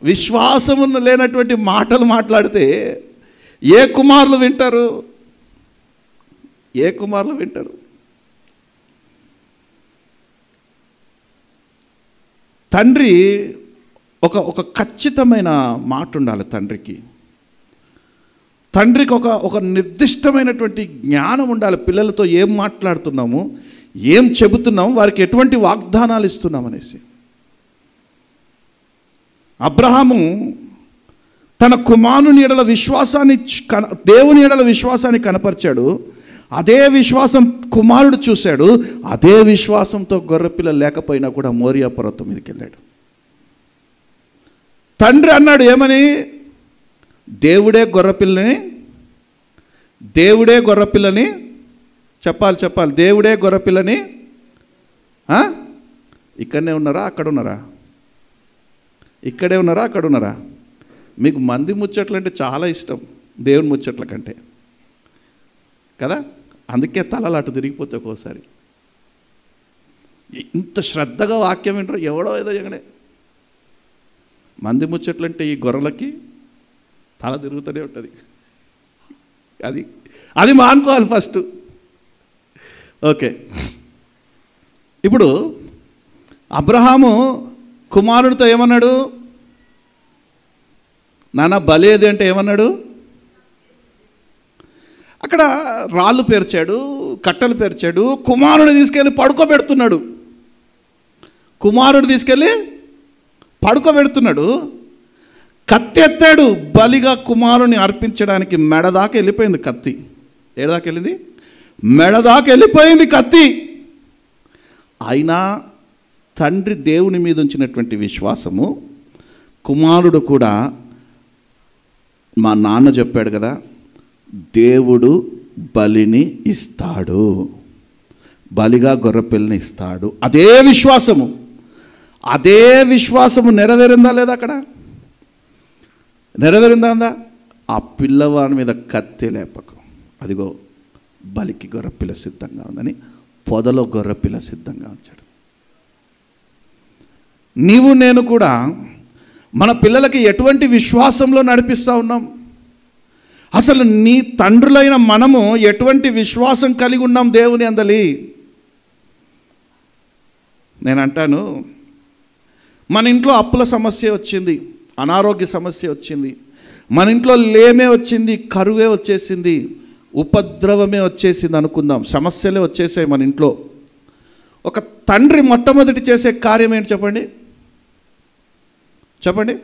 విశ్వాసము లేనటువంటి మాటలు మాట్లాడితే ఏ కుమారులు వింటారు? తండ్రి ఒక ఖచ్చితమైన మాట ఉండాలి తండ్రికి. తండ్రికి ఒక నిర్దిష్టమైనటువంటి జ్ఞానం ఉండాలి. పిల్లలతో ఏం మాట్లాడుతున్నాము, ఏం చెబుతున్నాము, వారికి ఎటువంటి వాగ్దానాలు ఇస్తున్నాం అనేసి. అబ్రహాము తన కుమారుని ఎడల విశ్వాసాన్ని, దేవుని ఎడల విశ్వాసాన్ని కనపరిచాడు. అదే విశ్వాసం కుమారుడు చూశాడు. అదే విశ్వాసంతో గొర్రెపిల్ల లేకపోయినా కూడా మోరియా పర్వతం మీదకి వెళ్ళాడు. తండ్రి అన్నాడు ఏమని? దేవుడే గొర్రెపిల్లని చెప్పాలి. దేవుడే గొర్రెపిల్లని. ఇక్కడనే ఉన్నారా, అక్కడ ఉన్నారా? ఇక్కడే ఉన్నారా, అక్కడ ఉన్నారా? మీకు మంది ముచ్చట్లు అంటే చాలా ఇష్టం దేవుని ముచ్చట్ల కంటే కదా. అందుకే తలలు అటు తిరిగిపోతే ఒక్కోసారి. ఇంత శ్రద్ధగా వాక్యం వింటారు, ఎవడో ఏదో ఎగడే. మంది ముచ్చట్లంటే ఈ గొర్రెలకి తల తిరుగుతూనే ఉంటుంది. అది మానుకోవాలి ఫస్ట్. ఓకే, ఇప్పుడు అబ్రహాము కుమారుడితో ఏమన్నాడు? నాన్న బలి ఏది అంటే ఏమన్నాడు? అక్కడ రాళ్ళు పేర్చాడు, కట్టలు పేర్చాడు. కుమారుడిని తీసుకెళ్ళి పడుకోబెడుతున్నాడు. కత్తి ఎత్తాడు. బలిగా కుమారుని అర్పించడానికి మెడదాకా వెళ్ళిపోయింది కత్తి. ఏడదాకా వెళ్ళింది? మెడదాకా వెళ్ళిపోయింది కత్తి. అయినా తండ్రి దేవుని మీద ఉంచినటువంటి విశ్వాసము, కుమారుడు కూడా మా నాన్న చెప్పాడు కదా, దేవుడు బలిని ఇస్తాడు, బలిగా గొర్రెపిల్లని ఇస్తాడు. అదే విశ్వాసము నెరవేరిందా లేదా? అక్కడ నెరవేరిందా? ఆ పిల్లవాడి మీద కత్తి లేపకు, అదిగో బలికి గొర్రెపిల్ల సిద్ధంగా ఉందని పొదలో గొర్రెపిల్ల సిద్ధంగా ఉంచాడు. నీవు నేను కూడా మన పిల్లలకి ఎటువంటి విశ్వాసంలో నడిపిస్తూ ఉన్నాం? అసలు నీ తండ్రులైన మనము ఎటువంటి విశ్వాసం కలిగి ఉన్నాం దేవుని అందలి? నేను అంటాను, మన ఇంట్లో అప్పుల సమస్య వచ్చింది, అనారోగ్య సమస్య వచ్చింది, మన ఇంట్లో లేమే వచ్చింది, కరువే వచ్చేసింది, ఉపద్రవమే వచ్చేసింది అనుకుందాం, సమస్యలే వచ్చేసాయి మన ఇంట్లో. ఒక తండ్రి మొట్టమొదటి చేసే కార్యం ఏంటి చెప్పండి? చెప్పండి.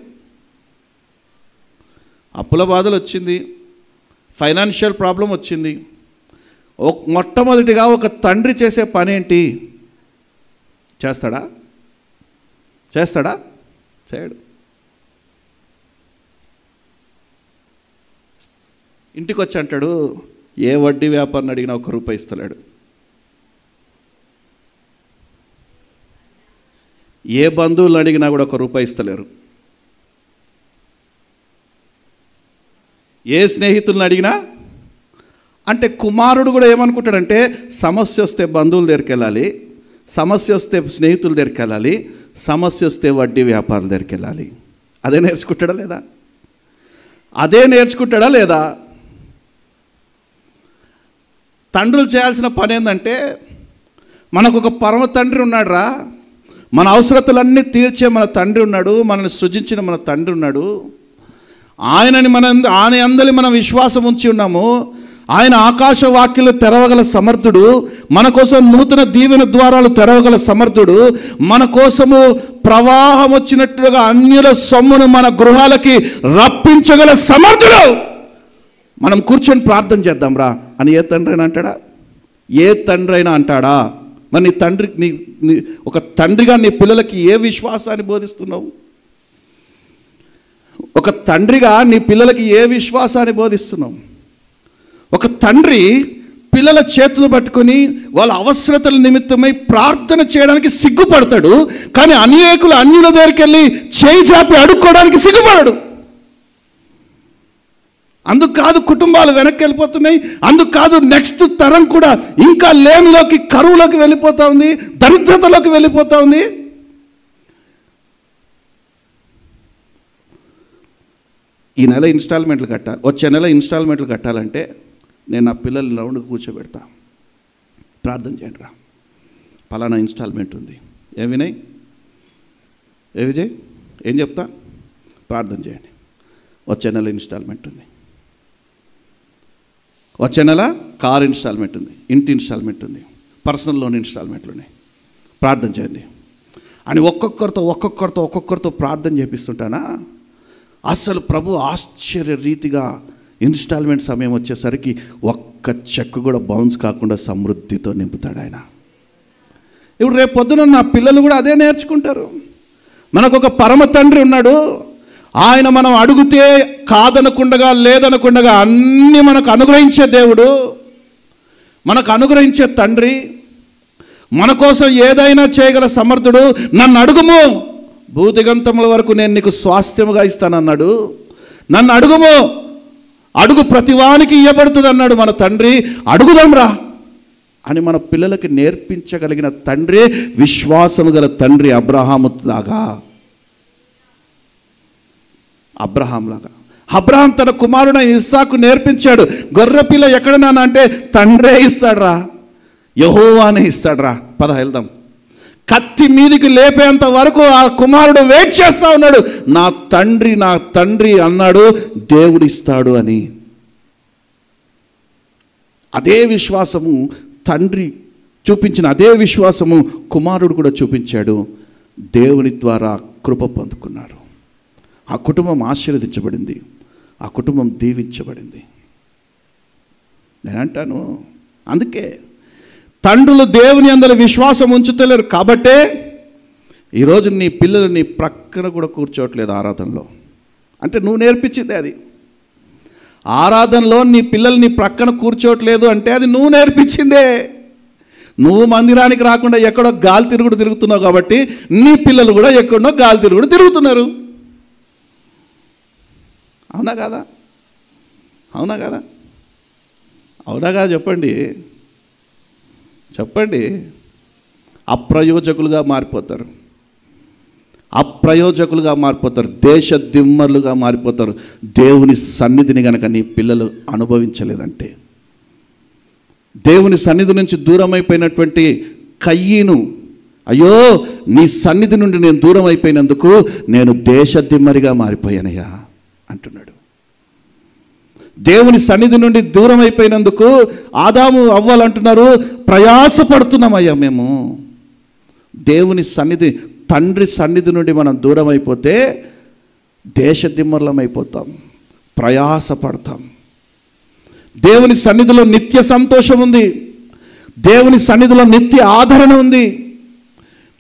అప్పుల బాధలు వచ్చింది, ఫైనాన్షియల్ ప్రాబ్లం వచ్చింది, మొట్టమొదటిగా ఒక తండ్రి చేసే పని ఏంటి? చేస్తాడా? చేస్తాడా? చేయడు. ఇంటికి వచ్చి అంటాడు, ఏ వడ్డీ వ్యాపారిని అడిగినా ₹1 ఇస్తలేడు, ఏ బంధువులను అడిగినా కూడా ₹1 ఇస్తలేరు, ఏ స్నేహితులను అడిగినా. అంటే కుమారుడు కూడా ఏమనుకుంటాడంటే, సమస్య వస్తే బంధువుల దగ్గరికి వెళ్ళాలి, సమస్య వస్తే స్నేహితుల దగ్గరికి వెళ్ళాలి, సమస్య వస్తే వడ్డీ వ్యాపారుల దగ్గరికి వెళ్ళాలి. అదే నేర్చుకుంటాడా లేదా? అదే నేర్చుకుంటాడా లేదా? తండ్రులు చేయాల్సిన పని ఏంటంటే, మనకు ఒక పరమ తండ్రి ఉన్నాడు రా, మన అవసరతలన్నీ తీర్చే మన తండ్రి ఉన్నాడు, మనల్ని సృజించిన మన తండ్రి ఉన్నాడు, ఆయన అందలి మనం విశ్వాసం ఉంచి ఉన్నాము. ఆయన ఆకాశ వాక్యాలు తెరవగల సమర్థుడు, మన కోసం నూతన దీవెన ద్వారాలు తెరవగల సమర్థుడు, మన కోసము ప్రవాహం వచ్చినట్టుగా అన్యుల సొమ్మును మన గృహాలకి రప్పించగల సమర్థుడు. మనం కూర్చొని ప్రార్థన చేద్దాం రా అని ఏ తండ్రి అయినా అంటాడా? ఏ తండ్రి అయినా అంటాడా? మరి నీ తండ్రి ఒక తండ్రిగా నీ పిల్లలకి ఏ విశ్వాసాన్ని బోధిస్తున్నావు? ఒక తండ్రిగా నీ పిల్లలకి ఏ విశ్వాసాన్ని బోధిస్తున్నావు? ఒక తండ్రి పిల్లల చేతులు పట్టుకొని వాళ్ళ అవసరతల నిమిత్తమై ప్రార్థన చేయడానికి సిగ్గుపడతాడు, కానీ అనేకులు అన్యుల దగ్గరికి వెళ్ళి చేయి చాపి అడుక్కోవడానికి సిగ్గుపడడు. అందుకు కాదు కుటుంబాలు వెనక్కి వెళ్ళిపోతున్నాయి, అందుకు కాదు నెక్స్ట్ తరం కూడా ఇంకా లేమిలోకి, కరువులోకి వెళ్ళిపోతూ ఉంది, దరిద్రతలోకి వెళ్ళిపోతూ ఉంది. ఈ నెల ఇన్స్టాల్మెంట్లు కట్టాలి, వచ్చే నెల ఇన్స్టాల్మెంట్లు కట్టాలంటే నేను నా పిల్లల్ని రౌండ్కి కూర్చోబెడతా, ప్రార్థన చేయండి రా, పలానా ఇన్స్టాల్మెంట్ ఉంది. ఏం వినయ్, ఏ విజయ్, ఏం చెప్తా? ప్రార్థన చేయండి, వచ్చే నెల ఇన్స్టాల్మెంట్ ఉంది, వచ్చే నెల కార్ ఇన్స్టాల్మెంట్ ఉంది, ఇంటి ఇన్స్టాల్మెంట్ ఉంది, పర్సనల్ లోన్ ఇన్స్టాల్మెంట్లు ఉన్నాయి, ప్రార్థన చేయండి అని ఒక్కొక్కరితో ప్రార్థన చేపిస్తుంటానా? అసలు ప్రభు ఆశ్చర్య రీతిగా ఇన్స్టాల్మెంట్ సమయం వచ్చేసరికి ఒక్క చెక్ కూడా బౌన్స్ కాకుండా సమృద్ధితో నింపుతాడు ఆయన. ఇప్పుడు రేపు పొద్దున నా పిల్లలు కూడా అదే నేర్చుకుంటారు. మనకు ఒక పరమ తండ్రి ఉన్నాడు, ఆయన మనం అడిగితే కాదనకుండగా లేదనకుండగా అన్నీ మనకు అనుగ్రహించే దేవుడు, మనకు అనుగ్రహించే తండ్రి, మన కోసం ఏదైనా చేయగల సమర్థుడు. నన్ను అడుగుము, భూదిగంతముల వరకు నేను నీకు స్వాస్థ్యముగా ఇస్తానన్నాడు. నన్ను అడుగుము, అడుగు ప్రతివానికి ఇవ్వబడుతుంది అన్నాడు మన తండ్రి. అడుగుదాం రా అని మన పిల్లలకి నేర్పించగలిగిన తండ్రి, విశ్వాసము గల తండ్రి. అబ్రహాములాగా, అబ్రహాం తన కుమారుడు ఇస్సాకు నేర్పించాడు. గొర్రెపిల్ల ఎక్కడన్నా అంటే తండ్రే ఇస్తాడు రా, యెహోవానే ఇస్తాడు రా, పద వెళ్దాం. కత్తి మీదికి లేపేంత వరకు ఆ కుమారుడు వెయిట్ చేస్తూ ఉన్నాడు. నా తండ్రి అన్నాడు, దేవుడు ఇస్తాడు అని. అదే విశ్వాసము తండ్రి చూపించిన అదే విశ్వాసము కుమారుడు కూడా చూపించాడు. దేవుని ద్వారా కృప పొందుకున్నాడు. ఆ కుటుంబం ఆశీర్వదించబడింది, ఆ కుటుంబం దీవించబడింది. నేనంటాను, అందుకే తండ్రులు దేవుని అందరి విశ్వాసం ఉంచుతలేరు కాబట్టే ఈరోజు నీ పిల్లలు నీ ప్రక్కన కూడా కూర్చోవట్లేదు ఆరాధనలో. అంటే నువ్వు నేర్పించింది అది. ఆరాధనలో నీ పిల్లలు నీ ప్రక్కన కూర్చోవట్లేదు అంటే అది నువ్వు నేర్పించిందే. నువ్వు మందిరానికి రాకుండా ఎక్కడో గాలి తిరుగుడు తిరుగుతున్నావు కాబట్టి నీ పిల్లలు కూడా ఎక్కడో గాలి తిరుగుడు తిరుగుతున్నారు. అవునా కాదా? అవునా కాదా? అవునా కాదా? చెప్పండి. అప్రయోజకులుగా మారిపోతారు. అప్రయోజకులుగా మారిపోతారు, దేశ దిమ్మరులుగా మారిపోతారు. దేవుని సన్నిధిని గనక నీ పిల్లలు అనుభవించలేదంటే, దేవుని సన్నిధి నుంచి దూరం అయిపోయినటువంటి కయ్యను, అయ్యో నీ సన్నిధి నుండి నేను దూరం అయిపోయినందుకు నేను దేశ దిమ్మరిగా మారిపోయానయ్యా అంటున్నాడు. దేవుని సన్నిధి నుండి దూరం అయిపోయినందుకు ఆదాము అవ్వలు అంటున్నారు, ప్రయాసపడుతున్నామయ్యా మేము. దేవుని సన్నిధి, తండ్రి సన్నిధి నుండి మనం దూరం అయిపోతే దేశ దిమ్మర్లం అయిపోతాం, ప్రయాసపడతాం. దేవుని సన్నిధిలో నిత్య సంతోషం ఉంది, దేవుని సన్నిధిలో నిత్య ఆదరణ ఉంది.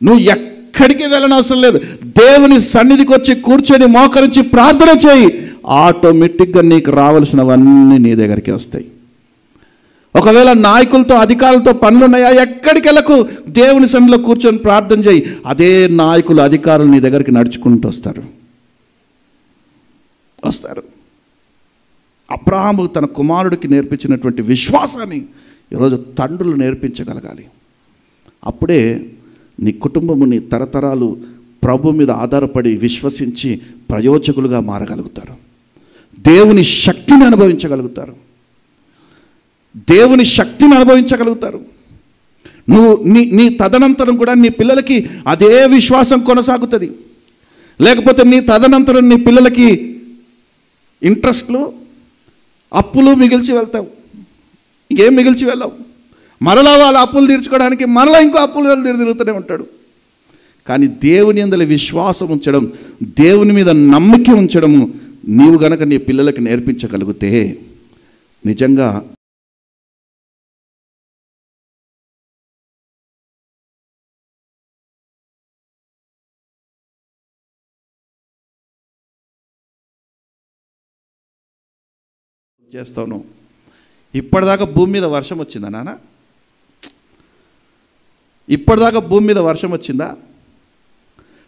నువ్వు ఎక్కడికి వెళ్ళనవసరం లేదు, దేవుని సన్నిధికి వచ్చి కూర్చొని మోకరించి ప్రార్థన చేయి, ఆటోమేటిక్గా నీకు రావాల్సినవన్నీ నీ దగ్గరికి వస్తాయి. ఒకవేళ నాయకులతో అధికారులతో పనులున్నాయా, ఎక్కడికి వెళ్ళకు, దేవుని సన్నిధిలో కూర్చొని ప్రార్థన చేయి, అదే నాయకులు అధికారులు నీ దగ్గరికి నడుచుకుంటూ వస్తారు. అబ్రహాము తన కుమారుడికి నేర్పించినటువంటి విశ్వాసాన్ని ఈరోజు తండ్రులు నేర్పించగలగాలి. అప్పుడే నీ కుటుంబము, నీ తరతరాలు ప్రభు మీద ఆధారపడి విశ్వసించి ప్రయోజకులుగా మారగలుగుతారు. దేవుని శక్తిని అనుభవించగలుగుతారు. దేవుని శక్తిని అనుభవించగలుగుతారు. నువ్వు నీ తదనంతరం కూడా నీ పిల్లలకి అదే విశ్వాసం కొనసాగుతుంది. లేకపోతే నీ తదనంతరం నీ పిల్లలకి ఇంట్రెస్ట్లు, అప్పులు మిగిల్చి వెళ్తావు. ఇంకేం మిగిల్చి వెళ్ళవు. మరలా వాళ్ళ అప్పులు తీర్చుకోవడానికి మరలా ఇంకో అప్పులు తిరుగుతూనే ఉంటాడు. కానీ దేవుని యందలి విశ్వాసం ఉంచడం, దేవుని మీద నమ్మకం ఉంచడము నీవు గనక నీ పిల్లలకి నేర్పించగలిగితే నిజంగా చేస్తాను. ఇప్పటిదాకా భూమి మీద వర్షం వచ్చిందా నాన్న? ఇప్పటిదాకా భూమి మీద వర్షం వచ్చిందా?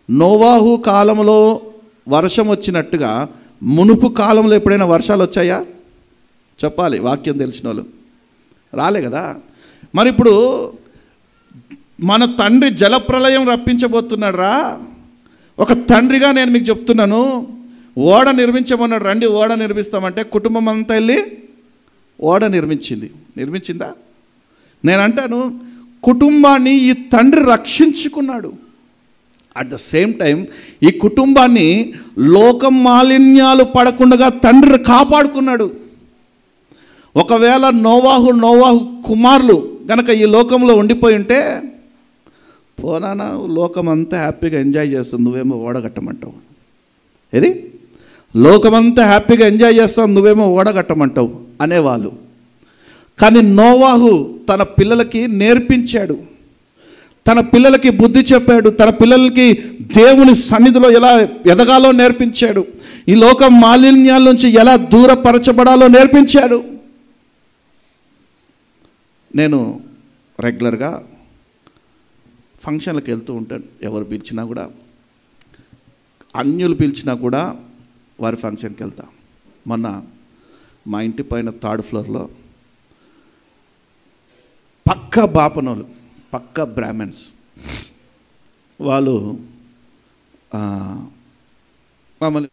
నోవాహు కాలంలో వర్షం వచ్చినట్టుగా మునుపు కాలంలో ఎప్పుడైనా వర్షాలు వచ్చాయా? చెప్పాలి, వాక్యం తెలిసిన వాళ్ళు. రాలే కదా. మరి ఇప్పుడు మన తండ్రి జలప్రలయం రప్పించబోతున్నాడు రా. ఒక తండ్రిగా నేను మీకు చెప్తున్నాను, ఓడ నిర్మించమన్నాడు, రండి ఓడ నిర్మిస్తామంటే కుటుంబం అంతా వెళ్ళి ఓడ నిర్మించిందా? నేను అంటాను, కుటుంబాన్ని ఈ తండ్రి రక్షించుకున్నాడు. అట్ ద సేమ్ టైం ఈ కుటుంబాన్ని లోక మాలిన్యాలు పడకుండా తండ్రి కాపాడుకున్నాడు. ఒకవేళ నోవాహు కుమారులు కనుక ఈ లోకంలో ఉండిపోయి ఉంటే, పోనానా లోకం అంతా హ్యాపీగా ఎంజాయ్ చేస్తుంది, నువ్వేమో ఓడగట్టమంటావు. ఏది లోకమంతా హ్యాపీగా ఎంజాయ్ చేస్తావు, నువ్వేమో ఓడగట్టమంటావు అనేవాళ్ళు. కానీ నోవాహు తన పిల్లలకి నేర్పించాడు, తన పిల్లలకి బుద్ధి చెప్పాడు, తన పిల్లలకి దేవుని సన్నిధిలో ఎలా ఎదగాలో నేర్పించాడు, ఈ లోక మాలిన్యాల నుంచి ఎలా దూరపరచబడాలో నేర్పించాడు. నేను రెగ్యులర్గా ఫంక్షన్లకు వెళ్తూ ఉంటాను. ఎవరు పిలిచినా కూడా, అన్యులు పిలిచినా కూడా వారి ఫంక్షన్కి వెళ్తా. మొన్న మా ఇంటి పైన 3rd ఫ్లోర్లో పక్కా బాపనోళ్ళు, పక్కా బ్రాహ్మణ్స్ వాళ్ళు మమ్మల్ని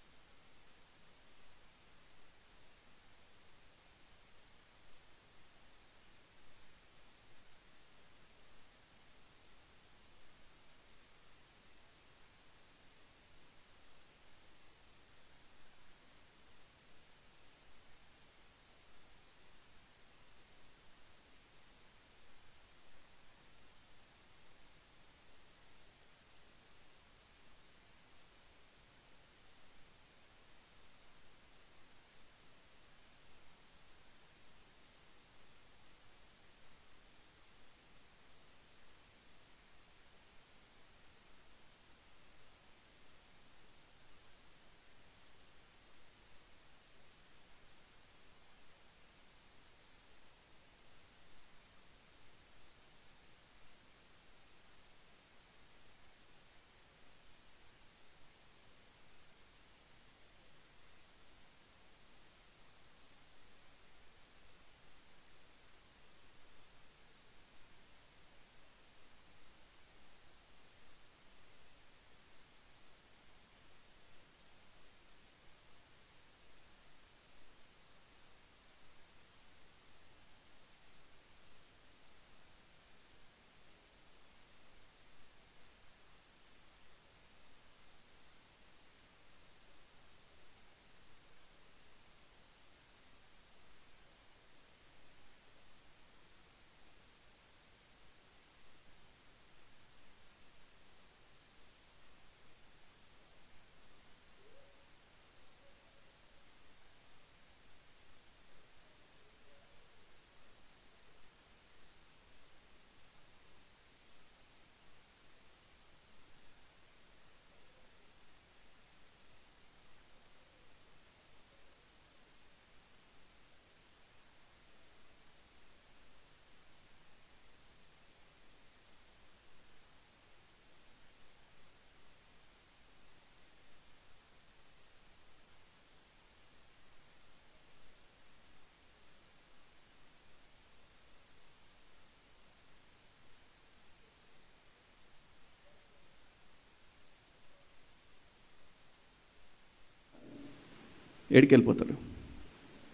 ఏడికి వెళ్ళిపోతారు?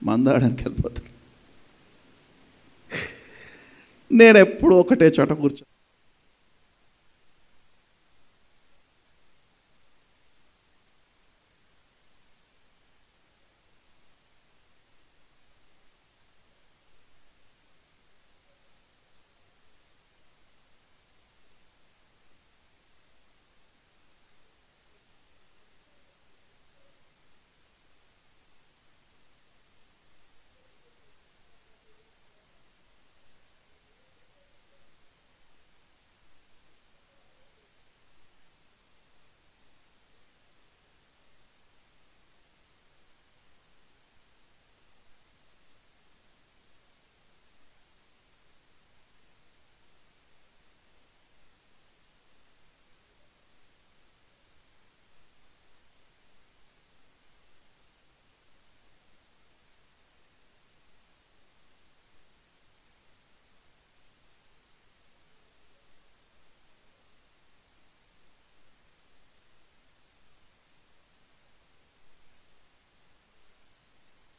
మందాడానికి వెళ్ళిపోతారు. నేను ఎప్పుడు ఒకటే చోట కూర్చో.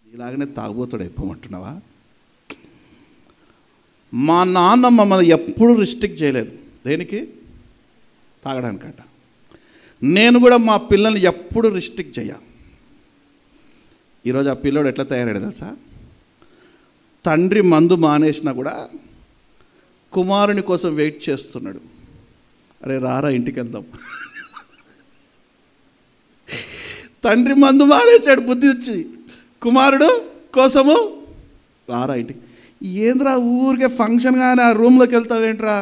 ఇలాగనే తాగుబోతాడు అయిపోమంటున్నావా? మా నాన్న మమ్మల్ని ఎప్పుడు రిస్ట్రిక్ట్ చేయలేదు. దేనికి? తాగడానికట. నేను కూడా మా పిల్లల్ని ఎప్పుడు రిస్ట్రిక్ట్ చేయ. ఈరోజు ఆ పిల్లోడు ఎట్లా తయారాడు తెలుసా? తండ్రి మందు మానేసినా కూడా కుమారుని కోసం వెయిట్ చేస్తున్నాడు. అరే రారా ఇంటికి వెళ్దాం. తండ్రి మందు మానేశాడు బుద్ధి వచ్చి, కుమారుడు కోసము రారా ఇంటికి. ఏంద్రా ఊరికే ఫంక్షన్ కానీ ఆ రూమ్లోకి వెళ్తావు ఏంట్రా?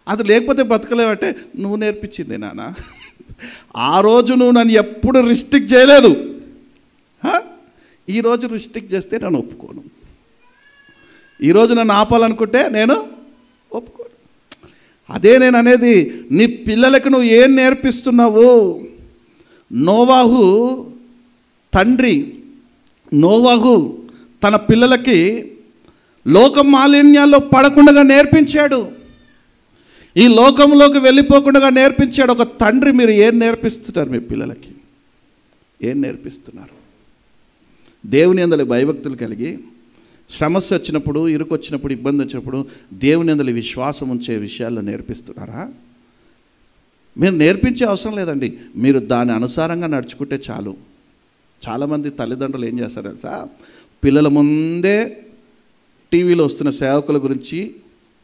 అది లేకపోతే బతకలేవంటే నువ్వు నేర్పించింది నాన్న. ఆ రోజు నువ్వు నన్ను ఎప్పుడు రిస్ట్రిక్ట్ చేయలేదు. ఈరోజు రిస్ట్రిక్ట్ చేస్తే నన్ను ఒప్పుకోను. ఈరోజు నన్ను ఆపాలనుకుంటే నేను ఒప్పుకోను. అదే నేను అనేది, నీ పిల్లలకు నువ్వు ఏం నేర్పిస్తున్నావు? నోవాహు తండ్రి నోవాహు తన పిల్లలకి లోక మాలిన్యాల్లో పడకుండా నేర్పించాడు. ఈ లోకంలోకి వెళ్ళిపోకుండా నేర్పించాడు. ఒక తండ్రి మీరు ఏం నేర్పిస్తున్నారు మీ పిల్లలకి? ఏం నేర్పిస్తున్నారు? దేవుని యందలి భయభక్తులు కలిగి సమస్య వచ్చినప్పుడు, ఇరుకు వచ్చినప్పుడు, ఇబ్బంది వచ్చినప్పుడు దేవుని యందలి విశ్వాసం ఉంచే విషయాల్లో నేర్పిస్తున్నారా? మీరు నేర్పించే అవసరం లేదండి. మీరు దాని అనుసారంగా నడుచుకుంటే చాలు. చాలామంది తల్లిదండ్రులు ఏం చేస్తారు తెలుసా? పిల్లల ముందే టీవీలో వస్తున్న సేవకుల గురించి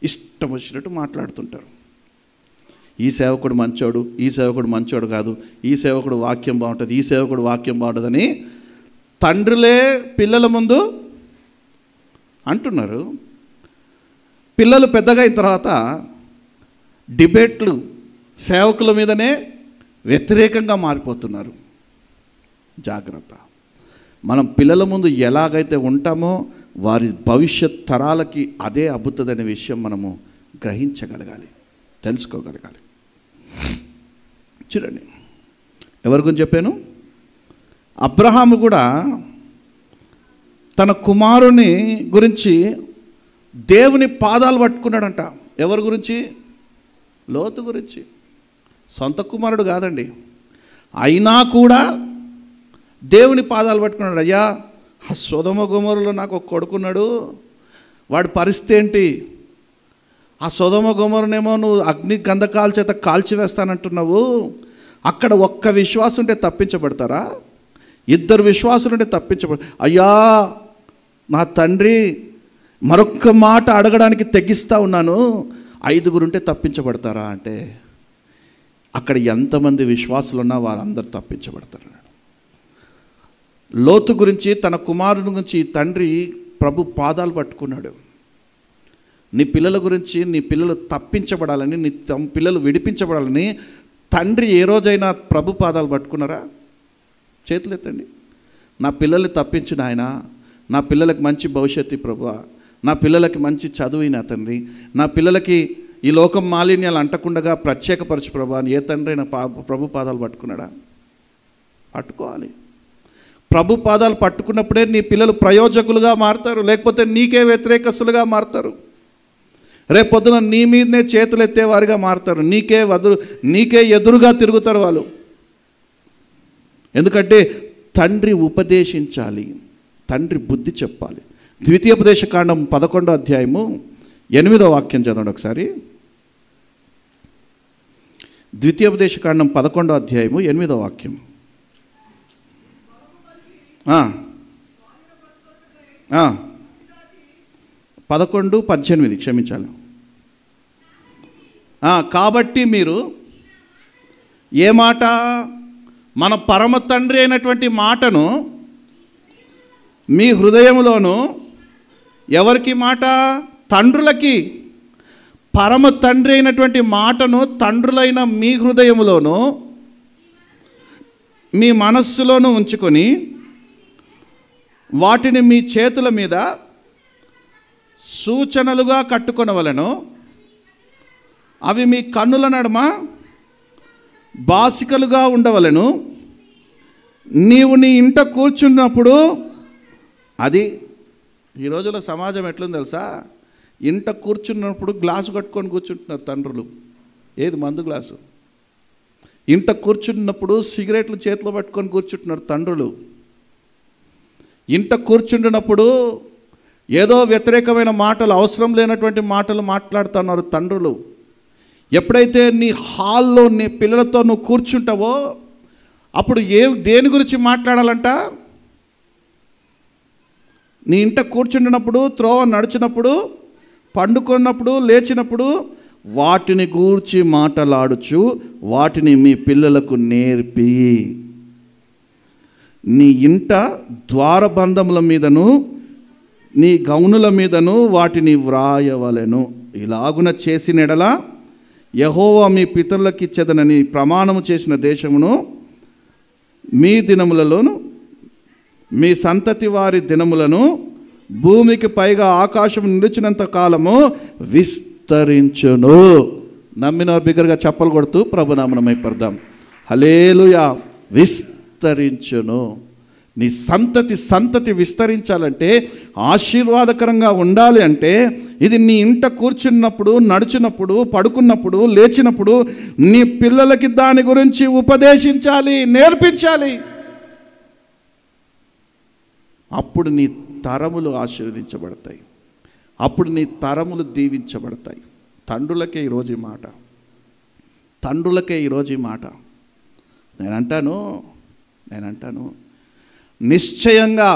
ఇష్టం వచ్చినట్టు మాట్లాడుతుంటారు. ఈ సేవకుడు మంచోడు, ఈ సేవకుడు మంచోడు కాదు, ఈ సేవకుడు వాక్యం బాగుంటుంది, ఈ సేవకుడు వాక్యం బాగుంటుందని తండ్రులే పిల్లల ముందు అంటున్నారు. పిల్లలు పెద్దగా అయిన తర్వాత డిబేట్లు సేవకుల మీదనే వ్యతిరేకంగా మారిపోతున్నారు. జాగ్రత్త. మనం పిల్లల ముందు ఎలాగైతే ఉంటామో వారి భవిష్యత్ తరాలకి అదే అబ్బుతుందనే విషయం మనము గ్రహించగలగాలి, తెలుసుకోగలగాలి. చూడండి, ఎవరి గురించి చెప్పాను? అబ్రహాము కూడా తన కుమారుని గురించి దేవుని పాదాలు పట్టుకున్నాడంట. ఎవరి గురించి? లోతు గురించి. సొంత కుమారుడు కాదండి, అయినా కూడా దేవుని పాదాలు పట్టుకున్నాడు. అయ్యా, ఆ సొదొమ గొమొరలో నాకు ఒక కొడుకున్నాడు, వాడి పరిస్థితి ఏంటి? ఆ సొదొమ గొమొరనేమో నువ్వు అగ్ని గంధకాల చేత కాల్చివేస్తానంటున్నావు. అక్కడ ఒక్క విశ్వాసం ఉంటే తప్పించబడతారా? ఇద్దరు విశ్వాసులు ఉంటే అయ్యా నా తండ్రి, మరొక్క మాట అడగడానికి తెగిస్తూ ఉన్నాను, 5 ఉంటే తప్పించబడతారా అంటే అక్కడ ఎంతమంది విశ్వాసులు ఉన్నా వారందరూ తప్పించబడతారు. లోతు గురించి, తన కుమారుని గురించి తండ్రి ప్రభు పాదాలు పట్టుకున్నాడు. నీ పిల్లల గురించి, నీ పిల్లలు తప్పించబడాలని, నీ పిల్లలు విడిపించబడాలని తండ్రి ఏ రోజైనా ప్రభు పాదాలు పట్టుకున్నారా? చేతులు ఎత్తండి. నా పిల్లల్ని తప్పించిన ఆయన, నా పిల్లలకి మంచి భవిష్యత్తు ప్రభువా, నా పిల్లలకి మంచి చదువుయిన తండ్రి, నా పిల్లలకి ఈ లోకం మాలిన్యాలు అంటకుండగా ప్రత్యేకపరచు ప్రభా అని ఏ తండ్రి అయినా ప్రభు పాదాలు పట్టుకున్నాడా? పట్టుకోవాలి. ప్రభు పాదాలు పట్టుకున్నప్పుడే నీ పిల్లలు ప్రయోజకులుగా మారుతారు, లేకపోతే నీకే వ్యతిరేకస్తులుగా మారుతారు. రేపొద్దున నీ మీదనే చేతులు ఎత్తేవారిగా మారుతారు, నీకే ఎదురుగా తిరుగుతారు వాళ్ళు. ఎందుకంటే తండ్రి ఉపదేశించాలి, తండ్రి బుద్ధి చెప్పాలి. ద్వితీయోపదేశకాండం 11వ అధ్యాయము 8వ వాక్యం చదవండి ఒకసారి. ద్వితీయోపదేశకాండం 11వ అధ్యాయము 8వ వాక్యం. 11:18 క్షమించాలి. కాబట్టి మీరు ఏ మాట, మన పరమ తండ్రి అయినటువంటి మాటను మీ హృదయంలోను, ఎవరికి మాట? తండ్రులకి. పరమ తండ్రి అయినటువంటి మాటను తండ్రులైన మీ హృదయంలోను మీ మనస్సులోనూ ఉంచుకొని వాటిని మీ చేతుల మీద సూచనలుగా కట్టుకొనవలెను. అవి మీ కన్నుల నడుమ బాసికలుగా ఉండవలెను. నీవు నీ ఇంట కూర్చున్నప్పుడు, అది ఈ రోజుల్లో సమాజం ఎట్లుంది తెలుసా? ఇంట కూర్చున్నప్పుడు గ్లాసు కట్టుకొని కూర్చుంటున్నారు తండ్రులు. ఏది? మందు గ్లాసు. ఇంట కూర్చున్నప్పుడు సిగరెట్లు చేతిలో పట్టుకొని కూర్చుంటున్నారు తండ్రులు. ఇంట కూర్చుంటున్నప్పుడు ఏదో వ్యతిరేకమైన మాటలు, అవసరం లేనటువంటి మాటలు మాట్లాడుతున్నారు తండ్రులు. ఎప్పుడైతే నీ హాల్లో నీ పిల్లలతో నువ్వు కూర్చుంటావో అప్పుడు దేని గురించి మాట్లాడాలంట? నీ ఇంట కూర్చుంటున్నప్పుడు, త్రోవ నడిచినప్పుడు, పండుకున్నప్పుడు, లేచినప్పుడు వాటిని గూర్చి మాట్లాడుచు వాటిని మీ పిల్లలకు నేర్పి నీ ఇంట ద్వారబంధముల మీదను నీ గౌనుల మీదను వాటిని వ్రాయవలెను. ఇలాగున చేసిన ఎడల యెహోవా మీ పితరులకు ఇచ్చేదనని ప్రమాణము చేసిన దేశమును మీ దినములలోను మీ సంతతి వారి దినములను భూమికి పైగా ఆకాశం నిలిచినంత కాలము విస్తరించును. నమ్మిన బిగ్గరగా చప్పలు కొడుతూ ప్రభునామమున మహిమపడదాం. హల్లెలూయా. విస్తరించును. నీ సంతతి విస్తరించాలంటే, ఆశీర్వాదకరంగా ఉండాలి అంటే, ఇది నీ ఇంట కూర్చున్నప్పుడు, నడిచినప్పుడు, పడుకున్నప్పుడు, లేచినప్పుడు నీ పిల్లలకి దాని గురించి ఉపదేశించాలి, నేర్పించాలి. అప్పుడు నీ తరములు ఆశీర్వదించబడతాయి, అప్పుడు నీ తరములు దీవించబడతాయి. తండ్రులకే ఈరోజు ఈ మాట, తండ్రులకే ఈరోజు ఈ మాట. నేనంటాను నిశ్చయంగా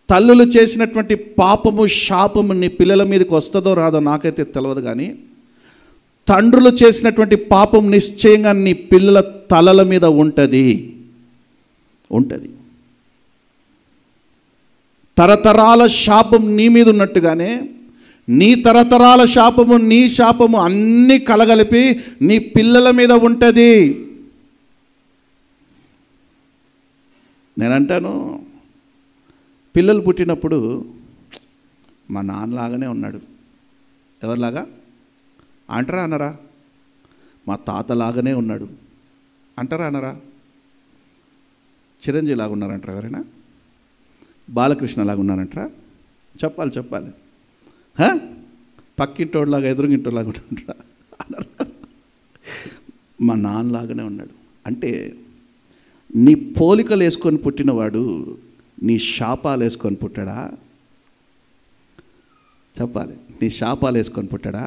తల్లులు చేసినటువంటి పాపము, శాపము నీ పిల్లల మీదకి వస్తుందో రాదో నాకైతే తెలియదు, కానీ తండ్రులు చేసినటువంటి పాపం నిశ్చయంగా నీ పిల్లల తలల మీద ఉంటుంది. తరతరాల శాపం నీ మీద ఉన్నట్టుగానే నీ తరతరాల శాపము, నీ శాపము అన్నీ కలగలిపి నీ పిల్లల మీద ఉంటుంది. నేనంటాను, పిల్లలు పుట్టినప్పుడు మా నాన్నలాగానే ఉన్నాడు. ఎవరిలాగా అంటారా అనరా? మా తాతలాగానే ఉన్నాడు అంటారా అనరా? చిరంజీవి లాగా ఉన్నారంటారా? ఎవరైనా బాలకృష్ణ లాగా ఉన్నారంటారా? చెప్పాలి. పక్కింటోళ్ళలాగా, ఎదురుగింటోళ్ళలాగా ఉంటారా? మా నాన్నలాగానే ఉన్నాడు. అంటే నీ పోలికలు వేసుకొని పుట్టినవాడు నీ శాపాలు వేసుకొని పుట్టాడా? చెప్పాలి. నీ శాపాలు వేసుకొని పుట్టాడా?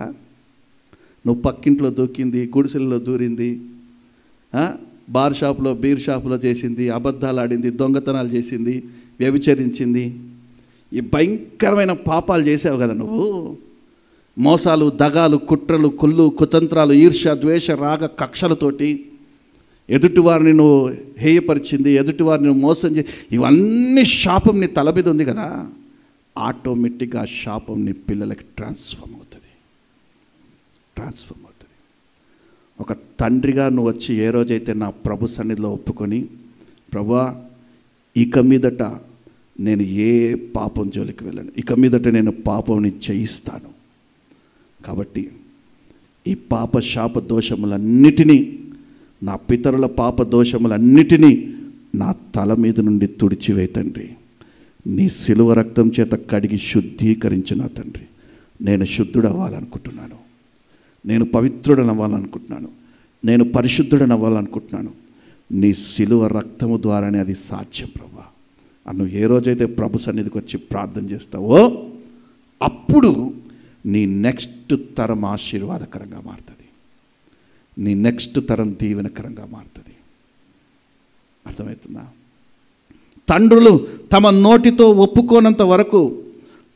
నువ్వు పక్కింట్లో దూకింది, గుడిసెల్లో దూరింది, బార్ షాపులో, బీర్ షాపులో చేసింది, అబద్ధాలు ఆడింది, దొంగతనాలు చేసింది, వ్యభిచరించింది, ఈ భయంకరమైన పాపాలు చేసావు కదా నువ్వు. మోసాలు, దగాలు, కుట్రలు, కుళ్ళు, కుతంత్రాలు, ఈర్ష్య, ద్వేష, రాగ, కక్షలతోటి ఎదుటివారిని నువ్వు హేయపరిచింది, ఎదుటివారిని నువ్వు మోసం చేసి, ఇవన్నీ శాపం నీ తల మీద ఉంది కదా. ఆటోమేటిక్గా ఆ శాపం నీ పిల్లలకి ట్రాన్స్ఫార్మ్ అవుతుంది. ఒక తండ్రిగా నువ్వు వచ్చి ఏ రోజైతే నా ప్రభు సన్నిధిలో ఒప్పుకొని, ప్రభువా ఇక మీదట నేను ఏ పాపం జోలికి వెళ్ళను, ఇక మీదట నేను పాపంని జయిస్తాను, కాబట్టి ఈ పాప శాప దోషములన్నిటినీ, నా పితరుల పాప దోషములన్నిటినీ నా తల మీద నుండి తుడిచివే తండ్రి. నీ శిలువ రక్తం చేత కడిగి శుద్ధీకరించిన తండ్రి, నేను శుద్ధుడవ్వాలనుకుంటున్నాను, నేను పవిత్రుడనవ్వాలనుకుంటున్నాను, నేను పరిశుద్ధుడనవ్వాలనుకుంటున్నాను. నీ శిలువ రక్తము ద్వారానే అది సాధ్యం ప్రభా. నువ్వు ఏ రోజైతే ప్రభు సన్నిధికి వచ్చి ప్రార్థన చేస్తావో అప్పుడు నీ నెక్స్ట్ తరం ఆశీర్వాదకరంగా మారుతుంది, నీ నెక్స్ట్ తరం దీవెనకరంగా మారుతుంది. అర్థమవుతుందా? తండ్రులు తమ నోటితో ఒప్పుకోనంత వరకు,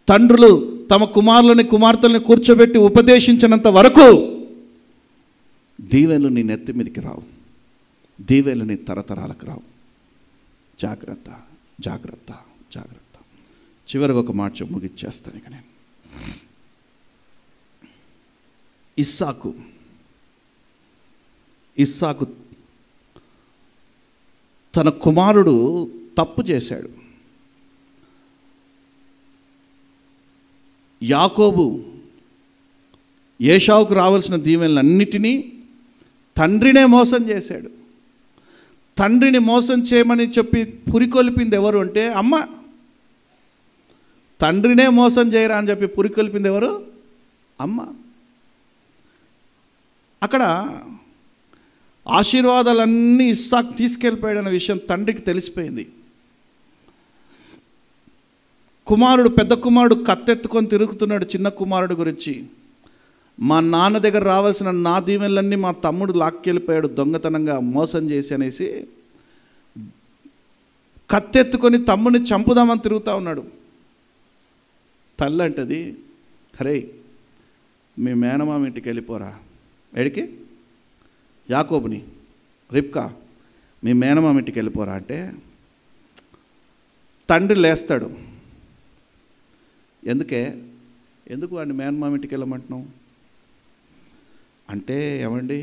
తండ్రులు తమ కుమారులని కుమార్తెలని కూర్చోబెట్టి ఉపదేశించినంత వరకు దీవెనలు నీ నెత్తి మీదకి రావు, దీవెనలు నీ తరతరాలకు రావు. జాగ్రత్త, జాగ్రత్త, జాగ్రత్త. చివరికి ఒక మాట ముగిచ్చేస్తాను ఇక నేను. ఇస్సాకు తన కుమారుడు తప్పు చేశాడు. యాకోబు ఏశావుకు రావాల్సిన దీవెనలన్నిటినీ తండ్రినే మోసం చేశాడు. తండ్రిని మోసం చేయమని చెప్పి పురికొల్పింది ఎవరు అంటే అమ్మ. తండ్రినే మోసం చేయరా అని చెప్పి పురికొల్పింది ఎవరు? అమ్మ. అక్కడ ఆశీర్వాదాలన్నీ ఇస్సాకు తీసుకెళ్ళిపోయాడన్న విషయం తండ్రికి తెలిసిపోయింది. కుమారుడు, పెద్ద కుమారుడు కత్తెత్తుకొని తిరుగుతున్నాడు చిన్న కుమారుడు గురించి. మా నాన్న దగ్గర రావాల్సిన నా దీవెనలన్నీ మా తమ్ముడు లాక్కెళ్ళిపోయాడు దొంగతనంగా మోసం చేసి అనేసి కత్తెత్తుకొని తమ్ముడిని చంపుదామని తిరుగుతూ ఉన్నాడు. తల్లి అంటది, హరే మీ మేనమామ ఇంటికి వెళ్ళిపోరా. ఎడికి? యాకోబుని, రిబ్కా మీ మేనమామ ఇంటికి వెళ్ళిపోరా అంటే తండ్రి లేస్తాడు. ఎందుకు వాడిని మేనమామ ఇంటికి వెళ్ళమంటున్నావు అంటే, ఏమండి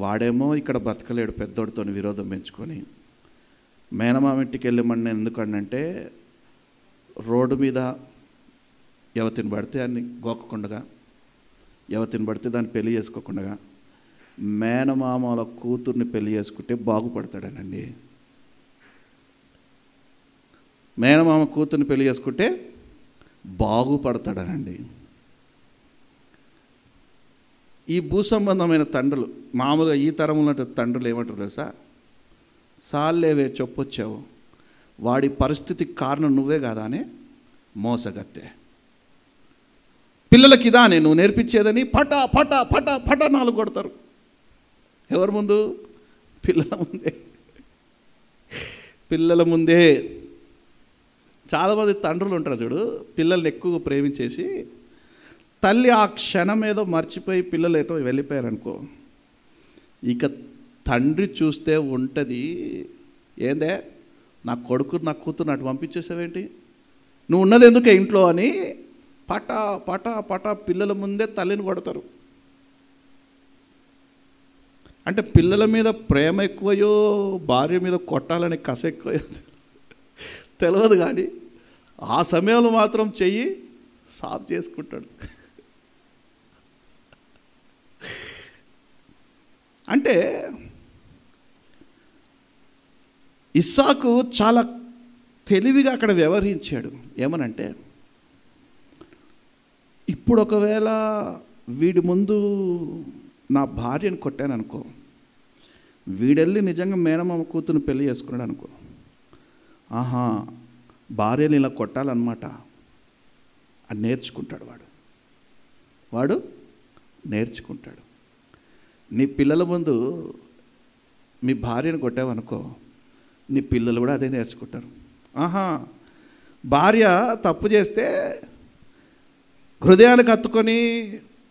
వాడేమో ఇక్కడ బ్రతకలేడు, పెద్దోడితో విరోధం పెంచుకొని మేనమామ ఇంటికి వెళ్ళమని ఎందుకనంటే రోడ్డు మీద యువతిని పడితే అన్ని గోక్కుండగా, యువతిని పడితే దాన్ని పెళ్లి చేసుకోకుండా మేనమామల కూతుర్ని పెళ్లి చేసుకుంటే బాగుపడతాడనండి. మేనమామ కూతుర్ని పెళ్లి చేసుకుంటే బాగుపడతాడనండి. ఈ భూసంబంధమైన తండ్రులు, మామూలుగా ఈ తరంలో తండ్రులు ఏమంటారు తెలుసా? సాల్లేవే చెప్పొచ్చావు, వాడి పరిస్థితికి కారణం నువ్వే కాదా అని మోసగత్తే. పిల్లలకి ఇదానే నువ్వు నేర్పించేదని పట పట పట పట 4 కొడతారు. ఎవరి ముందు? పిల్లల ముందే. పిల్లల ముందే. చాలామంది తండ్రులు ఉంటారు చూడు, పిల్లల్ని ఎక్కువ ప్రేమించేసి తల్లి ఆ క్షణం ఏదో మర్చిపోయి పిల్లలు ఏటో వెళ్ళిపోయారనుకో, ఇక తండ్రి చూస్తే ఉంటుంది, ఏందే నా కొడుకు నా కూతురు అటు పంపించేసావేంటి, నువ్వు ఉన్నది ఎందుకే ఇంట్లో అని పట పట పట పిల్లల ముందే తల్లిని కొడతారు. అంటే పిల్లల మీద ప్రేమ ఎక్కువయో భార్య మీద కొట్టాలని కస ఎక్కువయో తెలియదు, కానీ ఆ సమయంలో మాత్రం చెయ్యి సాఫ్ చేసుకుంటాడు. అంటే ఇస్సాకు చాలా తెలివిగా అక్కడ వ్యవహరించాడు. ఏమనంటే, ఇప్పుడు ఒకవేళ వీడి ముందు నా భార్యను కొట్టాను అనుకో, వీడెళ్ళి నిజంగా మేనమామ కూతురుని పెళ్లి చేసుకున్నాడు అనుకో, ఆహా భార్యని ఇలా కొట్టాలన్నమాట అని నేర్చుకుంటాడు. వాడు నేర్చుకుంటాడు. నీ పిల్లల ముందు మీ భార్యను కొట్టావనుకో, నీ పిల్లలు కూడా అదే నేర్చుకుంటారు. ఆహా భార్య తప్పు చేస్తే హృదయానికి హత్తుకొని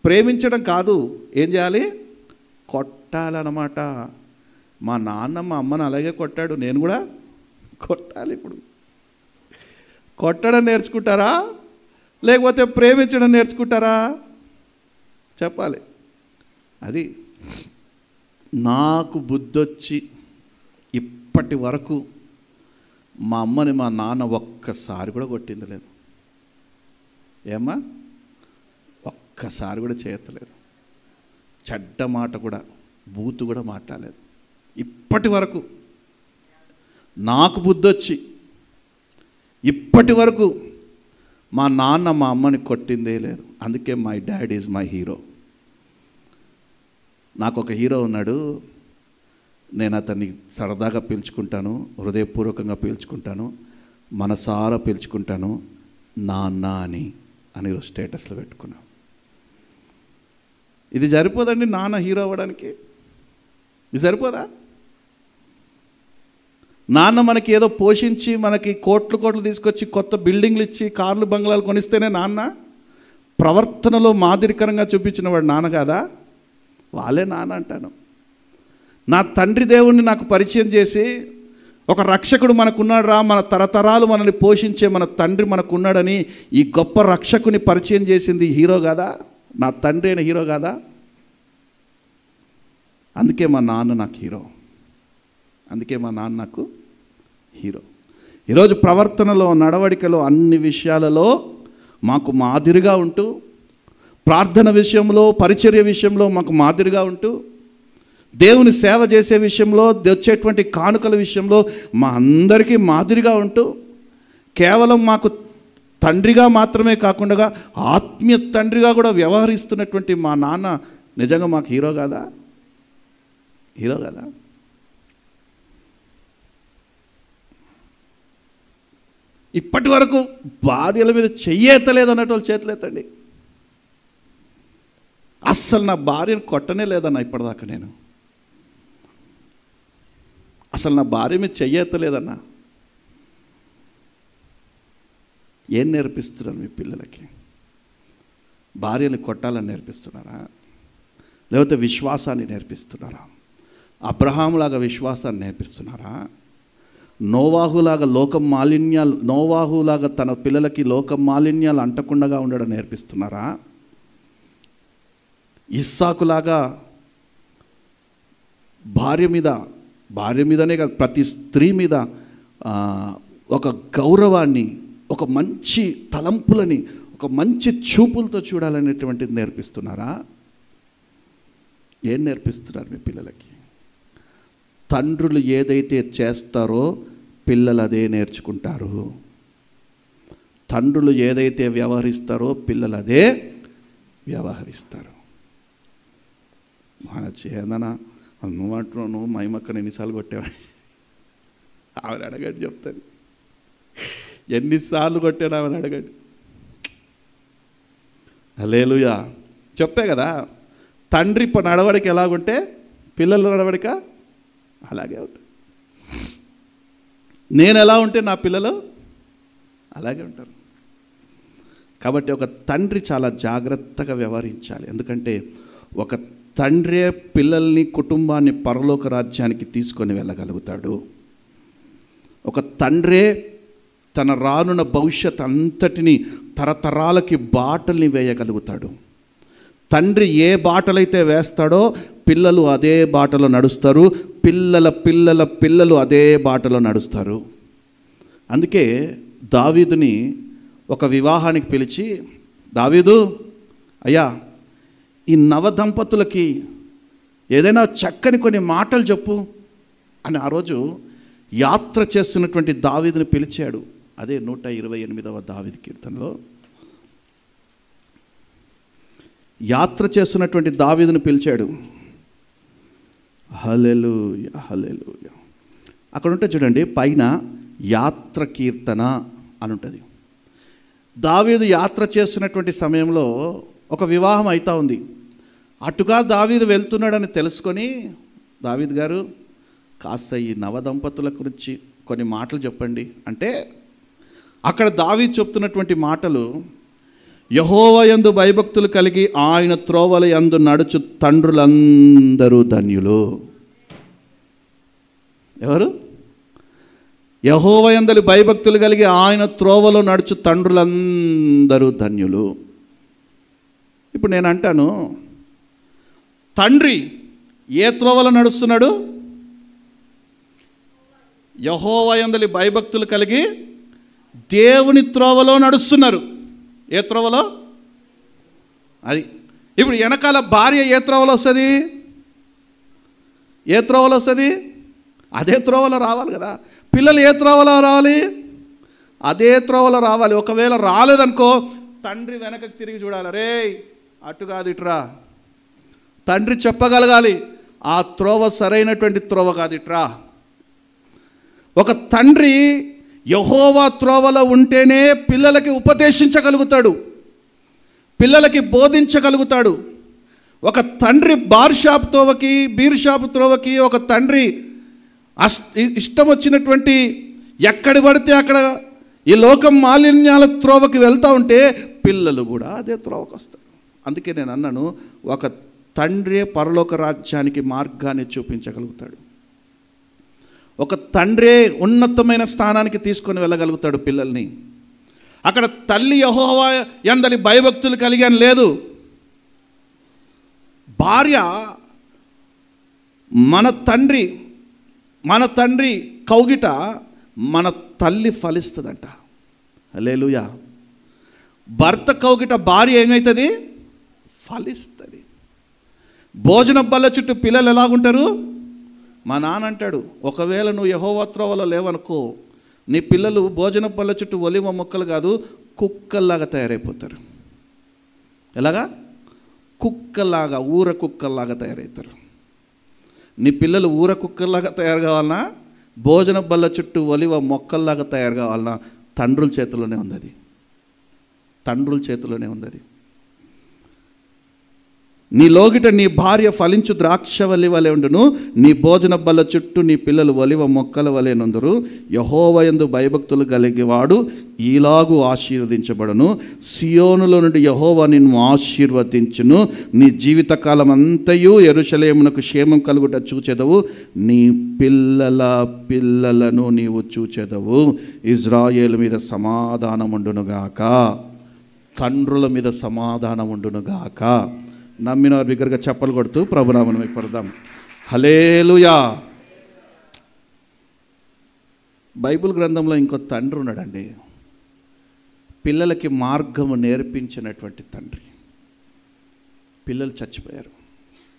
ప్రేమించడం కాదు, ఏం చేయాలి? కొట్టాలన్నమాట. మా నాన్న మా అమ్మని అలాగే కొట్టాడు, నేను కూడా కొట్టాలి. ఇప్పుడు కొట్టడం నేర్చుకుంటారా లేకపోతే ప్రేమించడం నేర్చుకుంటారా? చెప్పాలి. అది నాకు బుద్ధొచ్చి ఇప్పటి వరకు మా అమ్మని మా నాన్న ఒక్కసారి కూడా కొట్టింది లేదు. ఏమ్మా? ఒక్కసారి కూడా చేయట్లేదు. చెడ్డ మాట కూడా, బూతు కూడా మాట్లాడలేదు ఇప్పటి వరకు. నాకు బుద్ధొచ్చి ఇప్పటి వరకు మా నాన్న మా అమ్మని కొట్టిందే లేదు. అందుకే my dad is my hero. నాకు ఒక హీరో ఉన్నాడు, నేను అతన్ని సరదాగా పిలుచుకుంటాను, హృదయపూర్వకంగా పిలుచుకుంటాను, మనసారా పిలుచుకుంటాను, నాన్న అని స్టేటస్లో పెట్టుకున్నాను. ఇది సరిపోదండి నాన్న హీరో అవ్వడానికి? ఇది సరిపోదా? నాన్న మనకి ఏదో పోషించి మనకి కోట్లు తీసుకొచ్చి కొత్త బిల్డింగ్లు ఇచ్చి కార్లు బంగ్లాలు కొనిస్తేనే నాన్న? ప్రవర్తనలో మాదిరికరంగా చూపించిన వాడు నాన్న కాదా? వాళ్ళే నాన్న అంటాను. నా తండ్రి దేవుణ్ణి నాకు పరిచయం చేసి, ఒక రక్షకుడు మనకున్నాడు రా, మన తరతరాలు మనల్ని పోషించే మన తండ్రి మనకున్నాడని ఈ గొప్ప రక్షకుని పరిచయం చేసింది హీరో కాదా? నా తండ్రి అయిన హీరో కాదా? అందుకే మా నాన్న నాకు హీరో. అందుకే మా నాన్న నాకు హీరో. ఈరోజు ప్రవర్తనలో, నడవడికలో, అన్ని విషయాలలో మాకు మాదిరిగా ఉంటూ, ప్రార్థన విషయంలో, పరిచర్య విషయంలో మాకు మాదిరిగా ఉంటూ, దేవుని సేవ చేసే విషయంలో, వచ్చేటువంటి కానుకల విషయంలో మా అందరికీ మాదిరిగా ఉంటూ, కేవలం మాకు తండ్రిగా మాత్రమే కాకుండా ఆత్మీయ తండ్రిగా కూడా వ్యవహరిస్తున్నటువంటి మా నాన్న నిజంగా మాకు హీరో కాదా? హీరో కాదా? ఇప్పటి వరకు భార్యల మీద చెయ్యేత్తలేదు అన్నట్టు వాళ్ళు చేతులు ఎత్తండి. అస్సలు నా భార్యను కొట్టనే లేదన్నా ఇప్పటిదాకా. నేను అసలు నా భార్య మీద చెయ్యేత్తలేదన్నా. ఏం నేర్పిస్తున్నారు మీ పిల్లలకి? భార్యని కొట్టాలని నేర్పిస్తున్నారా? లేకపోతే విశ్వాసాన్ని నేర్పిస్తున్నారా? అబ్రహాములాగా విశ్వాసాన్ని నేర్పిస్తున్నారా? నోవాహులాగా నోవాహులాగా తన పిల్లలకి లోక మాలిన్యాలు అంటకుండా ఉండడం నేర్పిస్తున్నారా? ఇస్సాకులాగా భార్య మీదనే కాదు, ప్రతి స్త్రీ మీద ఒక గౌరవాన్ని, ఒక మంచి తలంపులని, ఒక మంచి చూపులతో చూడాలనేటువంటిది నేర్పిస్తున్నారా? ఏం నేర్పిస్తున్నారు మీ పిల్లలకి? తండ్రులు ఏదైతే చేస్తారో పిల్లలు అదే నేర్చుకుంటారు. తండ్రులు ఏదైతే వ్యవహరిస్తారో పిల్లలు అదే వ్యవహరిస్తారు. మన చేదనా నువ్వు అంటున్నావు, నువ్వు మైమక్కను ఎన్నిసార్లు కొట్టేవాడి? ఆమెను అడగండి చెప్తాను. ఎన్నిసార్లు కొట్టాను ఆమెను అడగండి. హల్లెలూయా. చెప్పే కదా, తండ్రి నడవడిక ఎలాగుంటే పిల్లల నడవడిక అలాగే ఉంటుంది. నేను ఎలా ఉంటే నా పిల్లలు అలాగే ఉంటారు. కాబట్టి ఒక తండ్రి చాలా జాగ్రత్తగా వ్యవహరించాలి. ఎందుకంటే ఒక తండ్రే పిల్లల్ని, కుటుంబాన్ని పరలోక రాజ్యానికి తీసుకొని వెళ్ళగలుగుతాడు. ఒక తండ్రే తన రానున్న భవిష్యత్ అంతటిని తరతరాలకి బాటల్ని వేయగలుగుతాడు. తండ్రి ఏ బాటలైతే వేస్తాడో పిల్లలు అదే బాటలో నడుస్తారు, పిల్లల పిల్లల పిల్లలు అదే బాటలో నడుస్తారు. అందుకే దావీదుని ఒక వివాహానికి పిలిచి, దావీదు అయ్యా, ఈ నవదంపతులకి ఏదైనా చక్కని కొన్ని మాటలు చెప్పు అని ఆ రోజు యాత్ర చేస్తున్నటువంటి దావీదుని పిలిచాడు. అదే 128వ దావీదు కీర్తనలో యాత్ర చేస్తున్నటువంటి దావీదుని పిలిచాడు. హల్లెలూయా, హల్లెలూయా. అక్కడ ఉంటే చూడండి, పైన యాత్ర కీర్తన అని ఉంటుంది. దావీదు యాత్ర చేస్తున్నటువంటి సమయంలో ఒక వివాహం అవుతా ఉంది. అటుగా దావీదు వెళ్తున్నాడని తెలుసుకొని, దావీదు గారు కాస్త ఈ నవదంపతుల గురించి కొన్ని మాటలు చెప్పండి అంటే, అక్కడ దావీదు చెప్తున్నటువంటి మాటలు, యెహోవా యందు భయభక్తులు కలిగి ఆయన త్రోవల యందు నడుచు తండ్రులందరూ ధన్యులు. ఎవరు? యెహోవా యందు భయభక్తులు కలిగి ఆయన త్రోవలో నడుచు తండ్రులందరూ ధన్యులు. ఇప్పుడు నేను అంటాను, తండ్రి ఏ త్రోవలో నడుస్తున్నాడు? యెహోవా యందు భయభక్తులు కలిగి దేవుని త్రోవలో నడుస్తున్నారు. ఏ త్రోవలో? అది. ఇప్పుడు వెనకాల భార్య ఏ త్రోవలో వస్తుంది? ఏ త్రోవలో వస్తుంది? అదే త్రోవలో రావాలి కదా. పిల్లలు ఏ త్రోవలో రావాలి? అదే త్రోవలో రావాలి. ఒకవేళ రాలేదనుకో, తండ్రి వెనకకి తిరిగి చూడాలి, రే అటు కాదు ఇటురా. తండ్రి చెప్పగలగాలి, ఆ త్రోవ సరైనటువంటి త్రోవ కాదు. ఇట్రా. ఒక తండ్రి యెహోవా త్రోవలో ఉంటేనే పిల్లలకి ఉపదేశించగలుగుతాడు, పిల్లలకి బోధించగలుగుతాడు. ఒక తండ్రి బీర్ షాప్ త్రోవకి ఒక తండ్రి ఇష్టం వచ్చినటువంటి ఎక్కడి పడితే అక్కడ ఈ లోకం మాలిన్యాల త్రోవకి వెళ్తూ ఉంటే పిల్లలు కూడా అదే త్రోవకు వస్తారు. అందుకే నేను అన్నాను, ఒక తండ్రి పరలోక రాజ్యానికి మార్గాన్ని చూపించగలుగుతాడు. ఒక తండ్రే ఉన్నతమైన స్థానానికి తీసుకొని వెళ్ళగలుగుతాడు పిల్లల్ని. అక్కడ తల్లి యెహోవా యందలి భయభక్తులు కలిగాని లేదు. భార్య మన తండ్రి కౌగిట మన తల్లి ఫలిస్తుందంట. హల్లెలూయా. భర్త కౌగిట భార్య ఏమవుతుంది? ఫలిస్తుంది. భోజన బల్ల చుట్టూ పిల్లలు ఎలాగుంటారు? మా నాన్న అంటాడు, ఒకవేళ నువ్వు యెహోవా త్రోవలో లేవనుకో, నీ పిల్లలు భోజన బల్ల చుట్టూ ఒలివ మొక్కలు కాదు, కుక్కల్లాగా తయారైపోతారు. ఎలాగా? కుక్కల్లాగా, ఊర కుక్కల్లాగా తయారవుతారు. నీ పిల్లలు ఊర కుక్కల్లాగా తయారు కావాలన్నా, భోజన బల్ల చుట్టూ ఒలివ మొక్కల్లాగా తయారు కావాలన్నా, తండ్రుల చేతిలోనే ఉంది అది. తండ్రుల చేతిలోనే ఉంది అది. నీ లోగిట నీ భార్య ఫలించు ద్రాక్షవల్లి వలె ఉండును, నీ భోజన బల్ల చుట్టూ నీ పిల్లలు ఒలివ మొక్కల వలె నుందురు. యెహోవా యందు భయభక్తులు కలిగేవాడు ఈలాగు ఆశీర్వదించబడును. సియోనులో నుండి యెహోవా నిన్ను ఆశీర్వదించును. నీ జీవితకాలం అంతయు యెరూషలేమునకు క్షేమం కలుగుట చూచెదవు. నీ పిల్లల పిల్లలను నీవు చూచెదవు. ఇజ్రాయేలు మీద సమాధానం ఉండునుగాక, తండ్రుల మీద సమాధానం ఉండునుగాక. నమ్మిన వారు బిగ్గరగా చప్పలు కొడుతూ ప్రభునామమున పడదాం. హల్లెలూయా. బైబిల్ గ్రంథంలో ఇంకో తండ్రి ఉన్నాడండి, పిల్లలకి మార్గము నేర్పించినటువంటి తండ్రి. పిల్లలు చచ్చిపోయారు.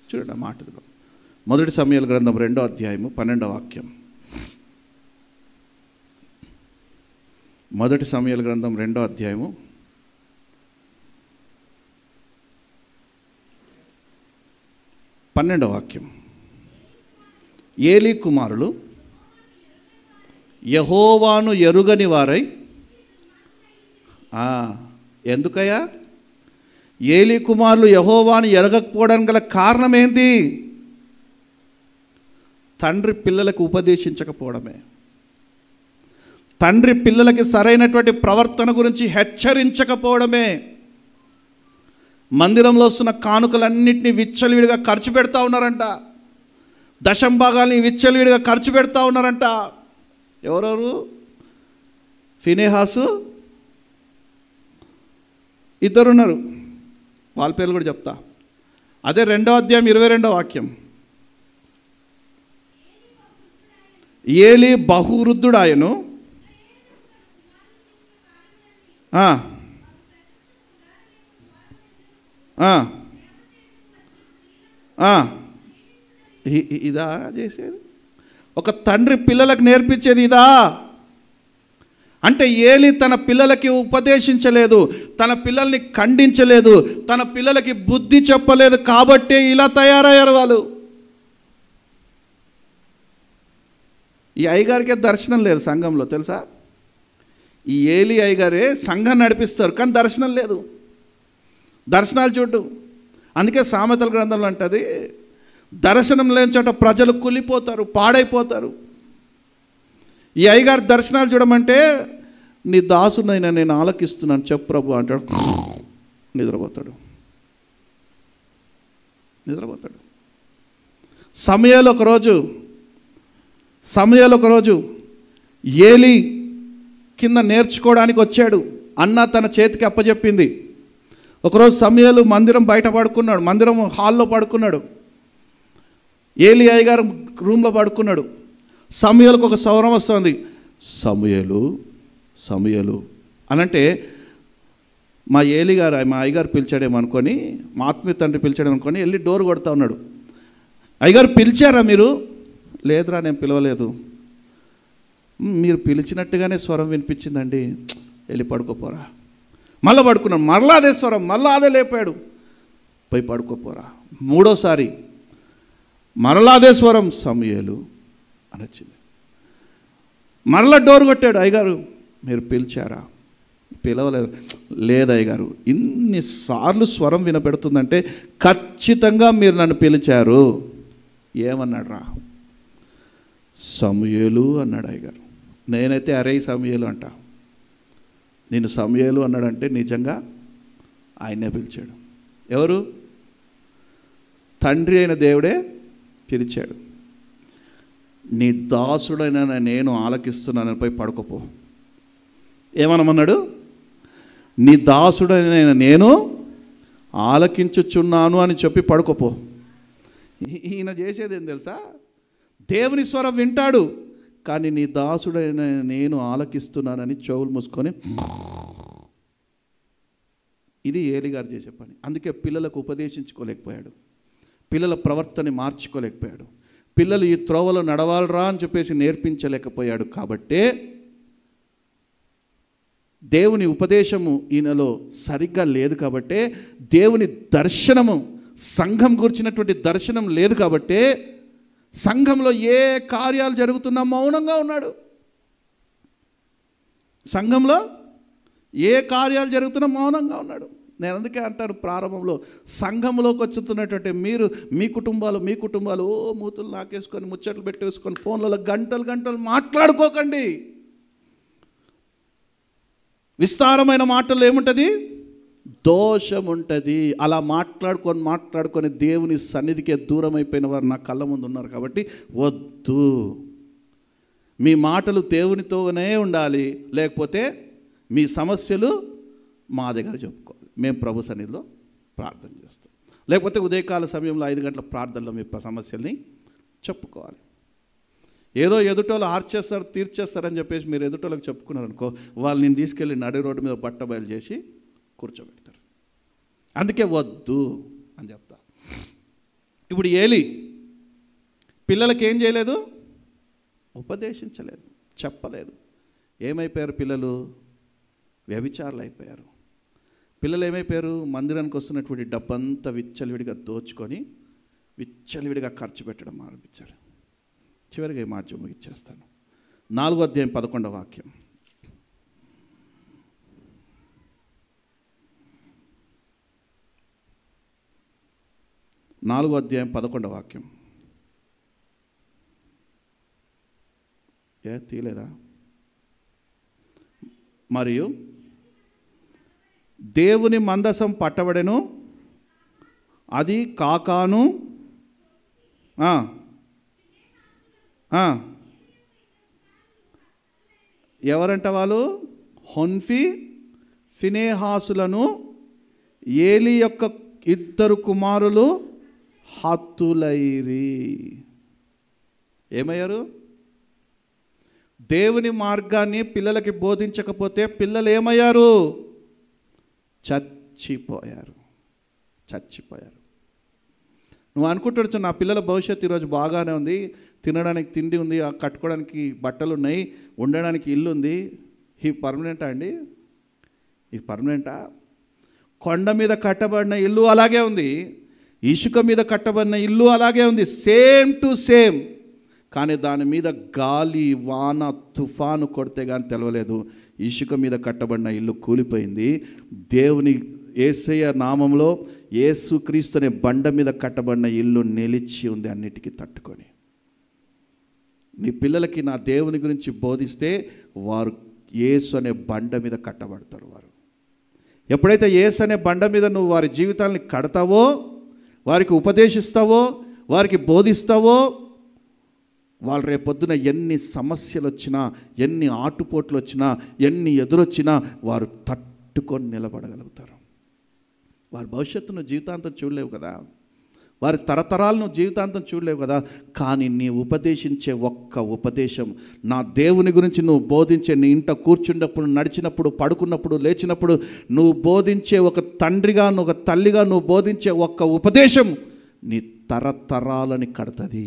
చూడండి ఆ మాటలో 1 సమూయేలు గ్రంథం 2వ అధ్యాయము 12వ వాక్యం. 1 సమూయేలు గ్రంథం 2వ అధ్యాయము 12వ వాక్యం. ఏలీ కుమారులు యెహోవాను ఎరుగని వారై, ఎందుకయ్యా ఏలీ కుమారులు యెహోవాను ఎరగకపోవడానికి గల కారణం ఏంటి? తండ్రి పిల్లలకు ఉపదేశించకపోవడమే. తండ్రి పిల్లలకి సరైనటువంటి ప్రవర్తన గురించి హెచ్చరించకపోవడమే. మందిరంలో వస్తున్న కానుకలన్నింటినీ విచ్చలవిడిగా ఖర్చు పెడతా ఉన్నారంట. దశంభాగాల్ని విచ్చలవిడిగా ఖర్చు పెడతా ఉన్నారంట. ఎవరెవరు? ఫినెహాసు, ఇద్దరున్నారు, వాళ్ళ పేర్లు కూడా చెప్తా. అదే 2వ అధ్యాయం 22వ వాక్యం. ఏలీ బహువృద్ధుడాయను, ఇదా చేసేది? ఒక తండ్రి పిల్లలకు నేర్పించేది ఇదా? అంటే ఏలీ తన పిల్లలకి ఉపదేశించలేదు, తన పిల్లల్ని ఖండించలేదు, తన పిల్లలకి బుద్ధి చెప్పలేదు, కాబట్టే ఇలా తయారయ్యారు వాళ్ళు. ఈ అయ్యగారికే దర్శనం లేదు సంఘంలో, తెలుసా? ఈ ఏలీ అయ్యగారే సంఘం నడిపిస్తారు, కానీ దర్శనం లేదు. దర్శనాలు చూడు. అందుకే సామెతల గ్రంథంలో అంటది, దర్శనం లేని చోట ప్రజలు కులిపోతారు, పాడైపోతారు. ఈ అయ్యగారు దర్శనాలు చూడమంటే, నీ దాసునైనా నేను ఆలకిస్తున్నాను చెప్పు ప్రభు అంటాడు. నిద్రపోతాడు. సమయాలు ఒకరోజు ఏలీ కింద నేర్చుకోవడానికి వచ్చాడు. అన్న తన చేతికి అప్పచెప్పింది. ఒకరోజు సమయాలు మందిరం బయట పడుకున్నాడు, మందిరం హాల్లో పడుకున్నాడు. ఏలీ అయ్యగారు రూమ్లో పడుకున్నాడు. సమయాలకు ఒక స్వరం వస్తుంది, సమయాలు అనంటే మా ఏలీ గారు, మా అయ్యగారు పిలిచాడేమో అనుకొని, మా ఆత్మీయ తండ్రి పిలిచాడేమో అనుకొని వెళ్ళి డోర్ కొడతా ఉన్నాడు. అయ్యగారు పిలిచారా మీరు? లేదురా, నేను పిలవలేదు. మీరు పిలిచినట్టుగానే స్వరం వినిపించిందండి, వెళ్ళి పడుకోపోరా. మళ్ళీ పడుకున్నాడు, మరలా అదే స్వరం, మళ్ళీ అదే లేపాడు, పోయి పడుకోపోరా. 3వసారి మరలా అదే స్వరం, సమూయేలు అని వచ్చింది. మరలా డోర్ కొట్టాడు. అయ్యగారు మీరు పిలిచారా? పిలవలేదు. లేదు అయ్యగారు, ఇన్నిసార్లు స్వరం వినపెడుతుందంటే ఖచ్చితంగా మీరు నన్ను పిలిచారు. ఏమన్నాడు రా? సమూయేలు అన్నాడు అయ్యగారు. నేనైతే అరే సమూయేలు అంట. నేను సమూయేలు అన్నాడంటే నిజంగా ఆయనే పిలిచాడు. ఎవరు? తండ్రి అయిన దేవుడే పిలిచాడు. నీ దాసుడైన నేను ఆలకిస్తున్నానని పోయి పడుకోపో. ఏమనమన్నాడు? నీ దాసుడైన నేను ఆలకించుచున్నాను అని చెప్పి పడుకోపో. ఈయన చేసేది ఏం తెలుసా? దేవుని స్వరం వింటాడు, కానీ నీ దాసుడైన నేను ఆలకిస్తున్నానని చెవులు మూసుకొని, ఇది ఏలిగారు చేసే పని. అందుకే పిల్లలకు ఉపదేశించుకోలేకపోయాడు, పిల్లల ప్రవర్తన మార్చుకోలేకపోయాడు, పిల్లలు ఈ త్రోవలో నడవాలరా అని చెప్పేసి నేర్పించలేకపోయాడు. కాబట్టే దేవుని ఉపదేశము ఈయనలో సరిగ్గా లేదు. కాబట్టే దేవుని దర్శనము, సంఘం గురించినటువంటి దర్శనం లేదు. కాబట్టే సంఘంలో ఏ కార్యాలు జరుగుతున్నా మౌనంగా ఉన్నాడు. సంఘంలో ఏ కార్యాలు జరుగుతున్నా మౌనంగా ఉన్నాడు. నేను అందుకే అంటాను, ప్రారంభంలో సంఘంలోకి వచ్చుతున్నటువంటి మీరు మీ కుటుంబాలు మూతులు నాకేసుకొని ముచ్చట్లు పెట్టేసుకొని ఫోన్లలో గంటలు మాట్లాడుకోకండి. విస్తారమైన మాటలు ఏముంటుంది? దోషం ఉంటుంది. అలా మాట్లాడుకొని దేవుని సన్నిధికే దూరం అయిపోయిన వారు నా కళ్ళ ముందు ఉన్నారు. కాబట్టి వద్దు, మీ మాటలు దేవునితోనే ఉండాలి, లేకపోతే మీ సమస్యలు మా దగ్గర చెప్పుకోవాలి. మేము ప్రభు సన్నిధిలో ప్రార్థన చేస్తాం, లేకపోతే ఉదయకాల సమయంలో 5 గంటల ప్రార్థనలో మీ సమస్యల్ని చెప్పుకోవాలి. ఏదో ఎదుటోళ్ళు ఆర్చేస్తారు తీర్చేస్తారని చెప్పేసి మీరు ఎదుటోళ్ళకి చెప్పుకున్నారనుకో, వాళ్ళు నేను తీసుకెళ్ళి నడి రోడ్డు మీద బట్ట బయలు చేసి కూర్చోబెడతారు. అందుకే వద్దు అని చెప్తా. ఇప్పుడు ఏలి పిల్లలకి ఏం చేయలేదు? ఉపదేశించలేదు, చెప్పలేదు. ఏమైపోయారు పిల్లలు? వ్యభిచారులు అయిపోయారు. పిల్లలు ఏమైపోయారు? మందిరానికి వస్తున్నటువంటి డబ్బంతా విచ్చలవిడిగా దోచుకొని విచ్చలవిడిగా ఖర్చు పెట్టడం ఆరంభించారు. చివరిగా ఈ మాట ముగిచ్చేస్తాను. 4వ అధ్యాయం 11వ వాక్యం. 4వ అధ్యాయం 11వ వాక్యం. తీయలేదా? మరియు దేవుని మందసం పట్టబడెను, అది కాకాను ఎవరంట వాళ్ళు? హొన్ఫీ ఫినేహాసులను ఏలి యొక్క 2 కుమారులు హతులైరి. ఏమయ్యారు? దేవుని మార్గాన్ని పిల్లలకి బోధించకపోతే పిల్లలు ఏమయ్యారు? చచ్చిపోయారు. నువ్వు అనుకుంటువచ్చు నా పిల్లల భవిష్యత్తు ఈరోజు బాగానే ఉంది, తినడానికి తిండి ఉంది, కట్టుకోవడానికి బట్టలు ఉన్నాయి, ఉండడానికి ఇల్లు ఉంది. ఈ పర్మనెంటా అండి? ఈ పర్మనెంటా? కొండ మీద కట్టబడిన ఇల్లు అలాగే ఉంది, ఇసుక మీద కట్టబడిన ఇల్లు అలాగే ఉంది, సేమ్ టు సేమ్. కానీ దాని మీద గాలి వాన తుఫాను కొడితే కానీ తెలవలేదు. ఇసుక మీద కట్టబడిన ఇల్లు కూలిపోయింది. దేవుని యేసయ్య నామంలో యేసుక్రీస్తు అనే బండ మీద కట్టబడిన ఇల్లు నిలిచి ఉంది, అన్నిటికీ తట్టుకొని. నీ పిల్లలకి నా దేవుని గురించి బోధిస్తే వారు యేసు అనే బండ మీద కట్టబడతారు. వారు ఎప్పుడైతే యేసు అనే బండ మీద నువ్వు వారి జీవితాన్ని కడతావో, వారికి ఉపదేశిస్తావో, వారికి బోధిస్తావో, వాళ్ళు రేపొద్దున ఎన్ని సమస్యలు వచ్చినా, ఎన్ని ఆటుపోట్లు వచ్చినా, ఎన్ని ఎదురొచ్చినా వారు తట్టుకొని నిలబడగలుగుతారు. వారి భవిష్యత్తును జీవితాంతం చూడలేవు కదా, వారి తరతరాలను జీవితాంతం చూడలేవు కదా. కానీ నీ ఉపదేశించే ఒక్క ఉపదేశం, నా దేవుని గురించి నువ్వు బోధించే, నీ ఇంట కూర్చున్నప్పుడు, నడిచినప్పుడు, పడుకున్నప్పుడు, లేచినప్పుడు నువ్వు బోధించే ఒక తండ్రిగా, ఒక తల్లిగా నువ్వు బోధించే ఒక్క ఉపదేశం నీ తరతరాలని కడుతుంది.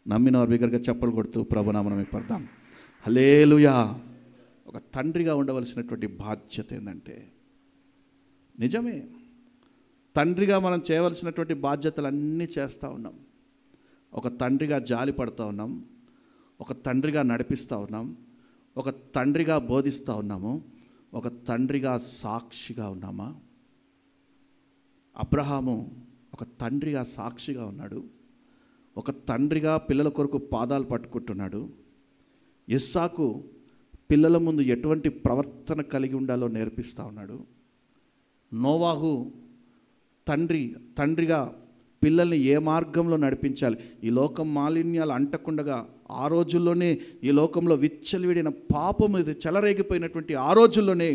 నమ్మిన వారు బిగ్గరగా చప్పలు కొడుతూ ప్రభునామమున పడదాం. హల్లెలూయా. ఒక తండ్రిగా ఉండవలసినటువంటి బాధ్యత ఏంటంటే, నిజమే తండ్రిగా మనం చేయవలసినటువంటి బాధ్యతలు అన్నీ చేస్తూ ఉన్నాం. ఒక తండ్రిగా జాలి పడుతూ ఉన్నాం, ఒక తండ్రిగా నడిపిస్తూ ఉన్నాం, ఒక తండ్రిగా బోధిస్తూ ఉన్నాము, ఒక తండ్రిగా సాక్షిగా ఉన్నామా? అబ్రహాము ఒక తండ్రిగా సాక్షిగా ఉన్నాడు, ఒక తండ్రిగా పిల్లల కొరకు పాదాలు పట్టుకుంటున్నాడు. ఇస్సాకు పిల్లల ముందు ఎటువంటి ప్రవర్తన కలిగి ఉండాలో నేర్పిస్తూ ఉన్నాడు. నోవాహు తండ్రిగా పిల్లల్ని ఏ మార్గంలో నడిపించాలి, ఈ లోకం మాలిన్యాలు అంటకుండగా ఆ రోజుల్లోనే ఈ లోకంలో విచ్చలవిడిన పాపం ఇది చెలరేగిపోయినటువంటి ఆ రోజుల్లోనే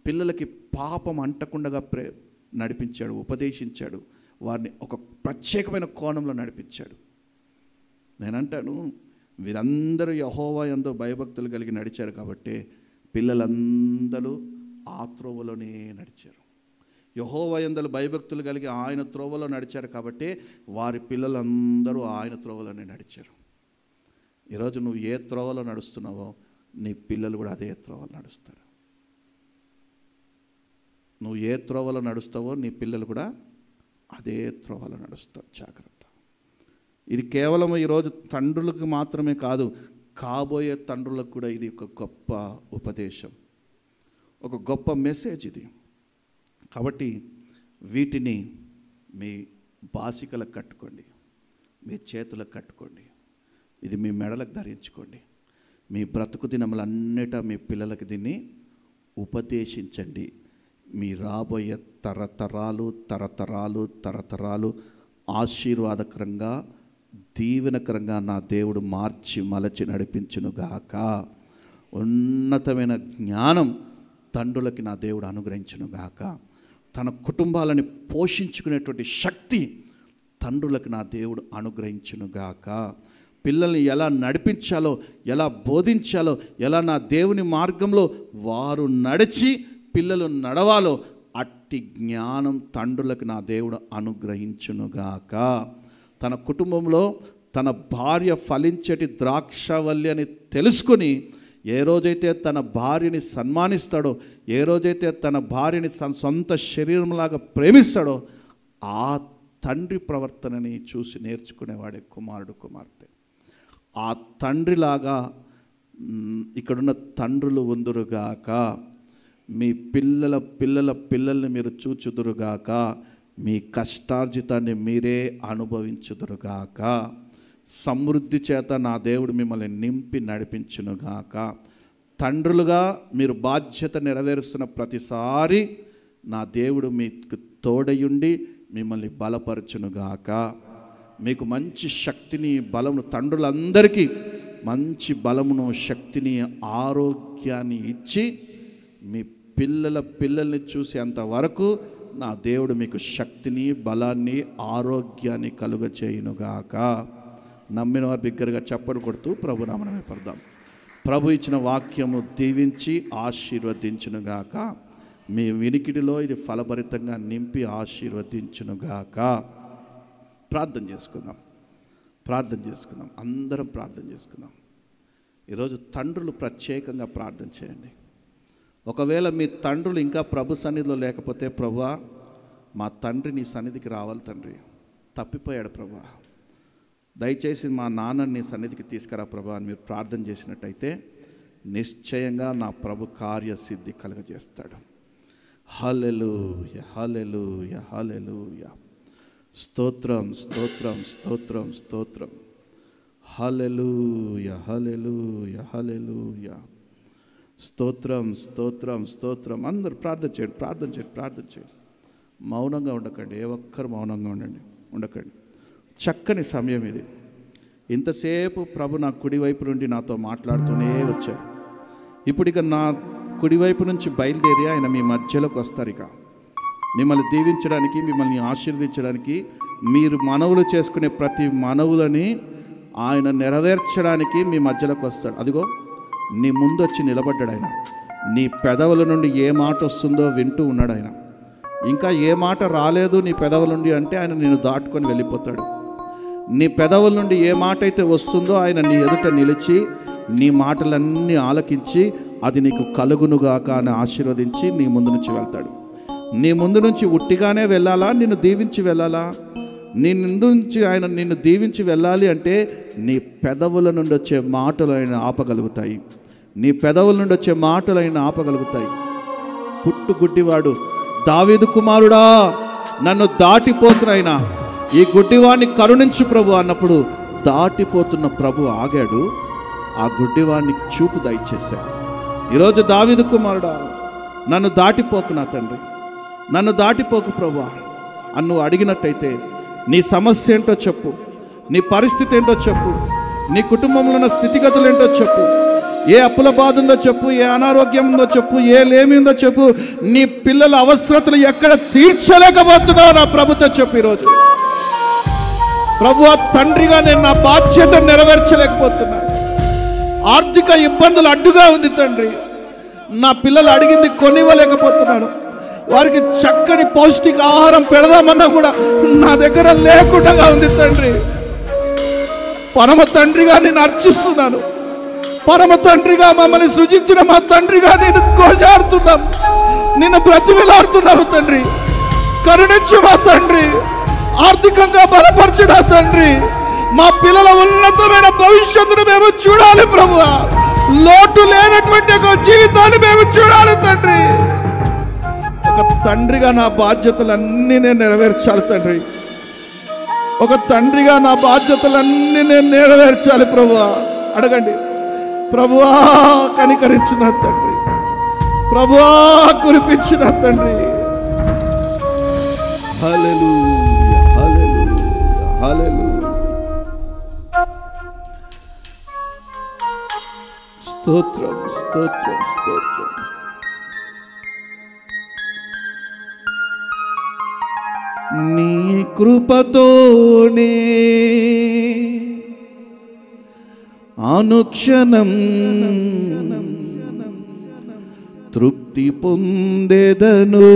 పిల్లలకి పాపం అంటకుండగా నడిపించాడు, ఉపదేశించాడు, వారిని ఒక ప్రత్యేకమైన కోణంలో నడిపించాడు. నేనంటాను, వీరందరూ యెహోవా యందు భయభక్తులు కలిగి నడిచారు కాబట్టి పిల్లలందరూ ఆ త్రోవలోనే నడిచారు. యెహోవా యందు భయభక్తులు కలిగి ఆయన త్రోవలో నడిచారు కాబట్టి వారి పిల్లలందరూ ఆయన త్రోవలోనే నడిచారు. ఈరోజు నువ్వు ఏ త్రోవలో నడుస్తున్నావో నీ పిల్లలు కూడా అదే త్రోవలో నడుస్తారు. నువ్వు ఏ త్రోవలో నడుస్తావో నీ పిల్లలు కూడా అదే త్రోవలో నడుస్తారు. జాగ్రత్త. ఇది కేవలం ఈరోజు తండ్రులకు మాత్రమే కాదు, కాబోయే తండ్రులకు కూడా ఇది ఒక గొప్ప ఉపదేశం, ఒక గొప్ప మెసేజ్ ఇది. కాబట్టి వీటిని మీ బాసికలకు కట్టుకోండి, మీ చేతులకు కట్టుకోండి, ఇది మీ మెడలకు ధరించుకోండి. మీ బ్రతుకు దినములన్నిటా మీ పిల్లలకి దీన్ని ఉపదేశించండి. మీ రాబోయే తరతరాలు ఆశీర్వాదకరంగా దీవెనకరంగా నా దేవుడు మార్చి మలచి నడిపించునుగాక. ఉన్నతమైన జ్ఞానం తండ్రులకి నా దేవుడు అనుగ్రహించునుగాక. తన కుటుంబాలని పోషించుకునేటువంటి శక్తి తండ్రులకు నా దేవుడు అనుగ్రహించునుగాక. పిల్లల్ని ఎలా నడిపించాలో, ఎలా బోధించాలో, ఎలా నా దేవుని మార్గంలో వారు నడిచి పిల్లలు నడవాలో అట్టి జ్ఞానం తండ్రులకు నా దేవుడు అనుగ్రహించునుగాక. తన కుటుంబంలో తన భార్య ఫలించటి ద్రాక్షవల్లి అని తెలుసుకొని ఏ రోజైతే తన భార్యని సన్మానిస్తాడో, ఏ రోజైతే తన భార్యని సొంత శరీరంలాగా ప్రేమిస్తాడో ఆ తండ్రి ప్రవర్తనని చూసి నేర్చుకునేవాడే కుమారుడు కుమార్తె. ఆ తండ్రిలాగా ఇక్కడున్న తండ్రులు ఉందురుగాక. మీ పిల్లల్ని మీరు చూచుదురుగాక. మీ కష్టార్జితాన్ని మీరే అనుభవించుదురుగాక. సమృద్ధి చేత నా దేవుడు మిమ్మల్ని నింపి నడిపించునుగాక. తండ్రులుగా మీరు బాధ్యత నెరవేరుస్తున్న ప్రతిసారి నా దేవుడు మీకు తోడయుండి మిమ్మల్ని బలపరచునుగాక. మీకు మంచి శక్తిని, బలమును, తండ్రులందరికీ మంచి బలమును, శక్తిని, ఆరోగ్యాన్ని ఇచ్చి మీ పిల్లల్ని చూసేంత వరకు నా దేవుడు మీకు శక్తిని, బలాన్ని, ఆరోగ్యాన్ని కలుగచేయునుగాక. నమ్మిన వారు బిగ్గరగా చప్పట్లు కొడుతూ ప్రభు నామమున పడదాం. ప్రభు ఇచ్చిన వాక్యము దీవించి ఆశీర్వదించునుగాక. మీ వినికిడిలో ఇది ఫలభరితంగా నింపి ఆశీర్వదించునుగాక. ప్రార్థన చేసుకుందాం. అందరం ప్రార్థన చేసుకుందాం. ఈరోజు తండ్రులు ప్రత్యేకంగా ప్రార్థన చేయండి. ఒకవేళ మీ తండ్రులు ఇంకా ప్రభు సన్నిధిలో లేకపోతే, ప్రభువా మా తండ్రి నీ సన్నిధికి రావాలి తండ్రి, తప్పిపోయాడు ప్రభువా, దయచేసి మా నాన్నని నీ సన్నిధికి తీసుకురా ప్రభువా అని మీరు ప్రార్థన చేసినట్టయితే నిశ్చయంగా నా ప్రభు కార్యసిద్ధి కలుగజేస్తాడు. హల్లెలూయా, హల్లెలూయా, హల్లెలూయా. స్తోత్రం, స్తోత్రం, స్తోత్రం, స్తోత్రం. హల్లెలూయా, హల్లెలూయా, హల్లెలూయా. స్తోత్రం, స్తోత్రం, స్తోత్రం. అందరూ ప్రార్థన చేయండి. మౌనంగా ఉండకండి. ఏ ఒక్కరు మౌనంగా ఉండకండి. చక్కని సమయం ఇది. ఇంతసేపు ప్రభు నా కుడివైపు నుండి నాతో మాట్లాడుతూనే వచ్చారు. ఇప్పుడు ఇక నా కుడివైపు నుంచి బయలుదేరి ఆయన మీ మధ్యలోకి వస్తారు. ఇక మిమ్మల్ని దీవించడానికి, మిమ్మల్ని ఆశీర్వదించడానికి, మీరు మనవులు చేసుకునే ప్రతి మనవులని ఆయన నెరవేర్చడానికి మీ మధ్యలోకి వస్తాడు. అదిగో నీ ముందు వచ్చి నిలబడ్డాడు ఆయన. నీ పెదవుల నుండి ఏ మాట వస్తుందో వింటూ ఉన్నాడు ఆయన. ఇంకా ఏ మాట రాలేదు నీ పెదవుల నుండి అంటే ఆయన నిన్ను దాటుకొని వెళ్ళిపోతాడు. నీ పెదవుల నుండి ఏ మాట అయితే వస్తుందో ఆయన నీ ఎదుట నిలిచి నీ మాటలన్నీ ఆలకించి అది నీకు కలుగునుగాక అని ఆశీర్వదించి నీ ముందు నుంచి వెళ్తాడు. నీ ముందు నుంచి ఉట్టిగానే వెళ్ళాలా, నిన్ను దీవించి వెళ్ళాలా? నీ నుంచి ఆయన నిన్ను దీవించి వెళ్ళాలి అంటే నీ పెదవుల నుండి వచ్చే మాటలు ఆయన ఆపగలుగుతాయి. నీ పెదవుల నుండి వచ్చే మాటలు ఆయన ఆపగలుగుతాయి. పుట్టుగుడ్డివాడు, దావీదు కుమారుడా నన్ను దాటిపోతున్నాయినా ఈ గుడ్డివాడిని కరుణించు ప్రభు అన్నప్పుడు దాటిపోతున్న ప్రభు ఆగాడు. ఆ గుడ్డివాడిని చూపు దయచేశాడు. ఈరోజు దావీదు కుమారుడా నన్ను దాటిపోకు నా తండ్రి, నన్ను దాటిపోకు ప్రభు అని నువ్వు అడిగినట్టయితే నీ సమస్య ఏంటో చెప్పు, నీ పరిస్థితి ఏంటో చెప్పు, నీ కుటుంబంలో ఉన్న స్థితిగతులు ఏంటో చెప్పు, ఏ అప్పుల బాధ ఉందో చెప్పు, ఏ అనారోగ్యం ఉందో చెప్పు, ఏ లేమి ఉందో చెప్పు, నీ పిల్లల అవసరతలు ఎక్కడ తీర్చలేకపోతున్నావు నా ప్రభుతో చెప్పు. ఈరోజు ప్రభు తండ్రిగా నేను నా బాధ్యత నెరవేర్చలేకపోతున్నాను, ఆర్థిక ఇబ్బందులు అడ్డుగా ఉంది తండ్రి, నా పిల్లలు అడిగింది కొనివ్వలేకపోతున్నాను, వారికి చక్కని పౌష్టిక ఆహారం పెడదామన్నా కూడా నా దగ్గర లేకుండా ఉంది తండ్రి. పరమ తండ్రిగా నేను అర్చిస్తున్నాను, పరమ తండ్రిగా మమ్మల్ని సృజించిన మా తండ్రిగా నేను గోజాడుతున్నాను, నిన్ను బ్రతిమిలాడుతున్నాను తండ్రి. కరుణించు మా తండ్రి, ఆర్థికంగా బలపరిచిన తండ్రి, మా పిల్లల ఉన్నతమైన భవిష్యత్తును మేము చూడాలి ప్రభువా, లోటు లేనటువంటి ఒక జీవితాన్ని మేము చూడాలి తండ్రి. ఒక తండ్రిగా నా బాధ్యతలన్నీ నేను నెరవేర్చాలి తండ్రి, ఒక తండ్రిగా నా బాధ్యతలన్నీ నేను నెరవేర్చాలి ప్రభువా. అడగండి, ప్రభువా కనికరించిన తండ్రి, ప్రభువా కురిపించిన తండ్రి. హల్లెలూయా, హల్లెలూయా, హల్లెలూయా. స్తోత్రం, స్తోత్రం, స్తోత్రం. నీ కృపతోనే అనుక్షణం తృప్తి పొందెదను,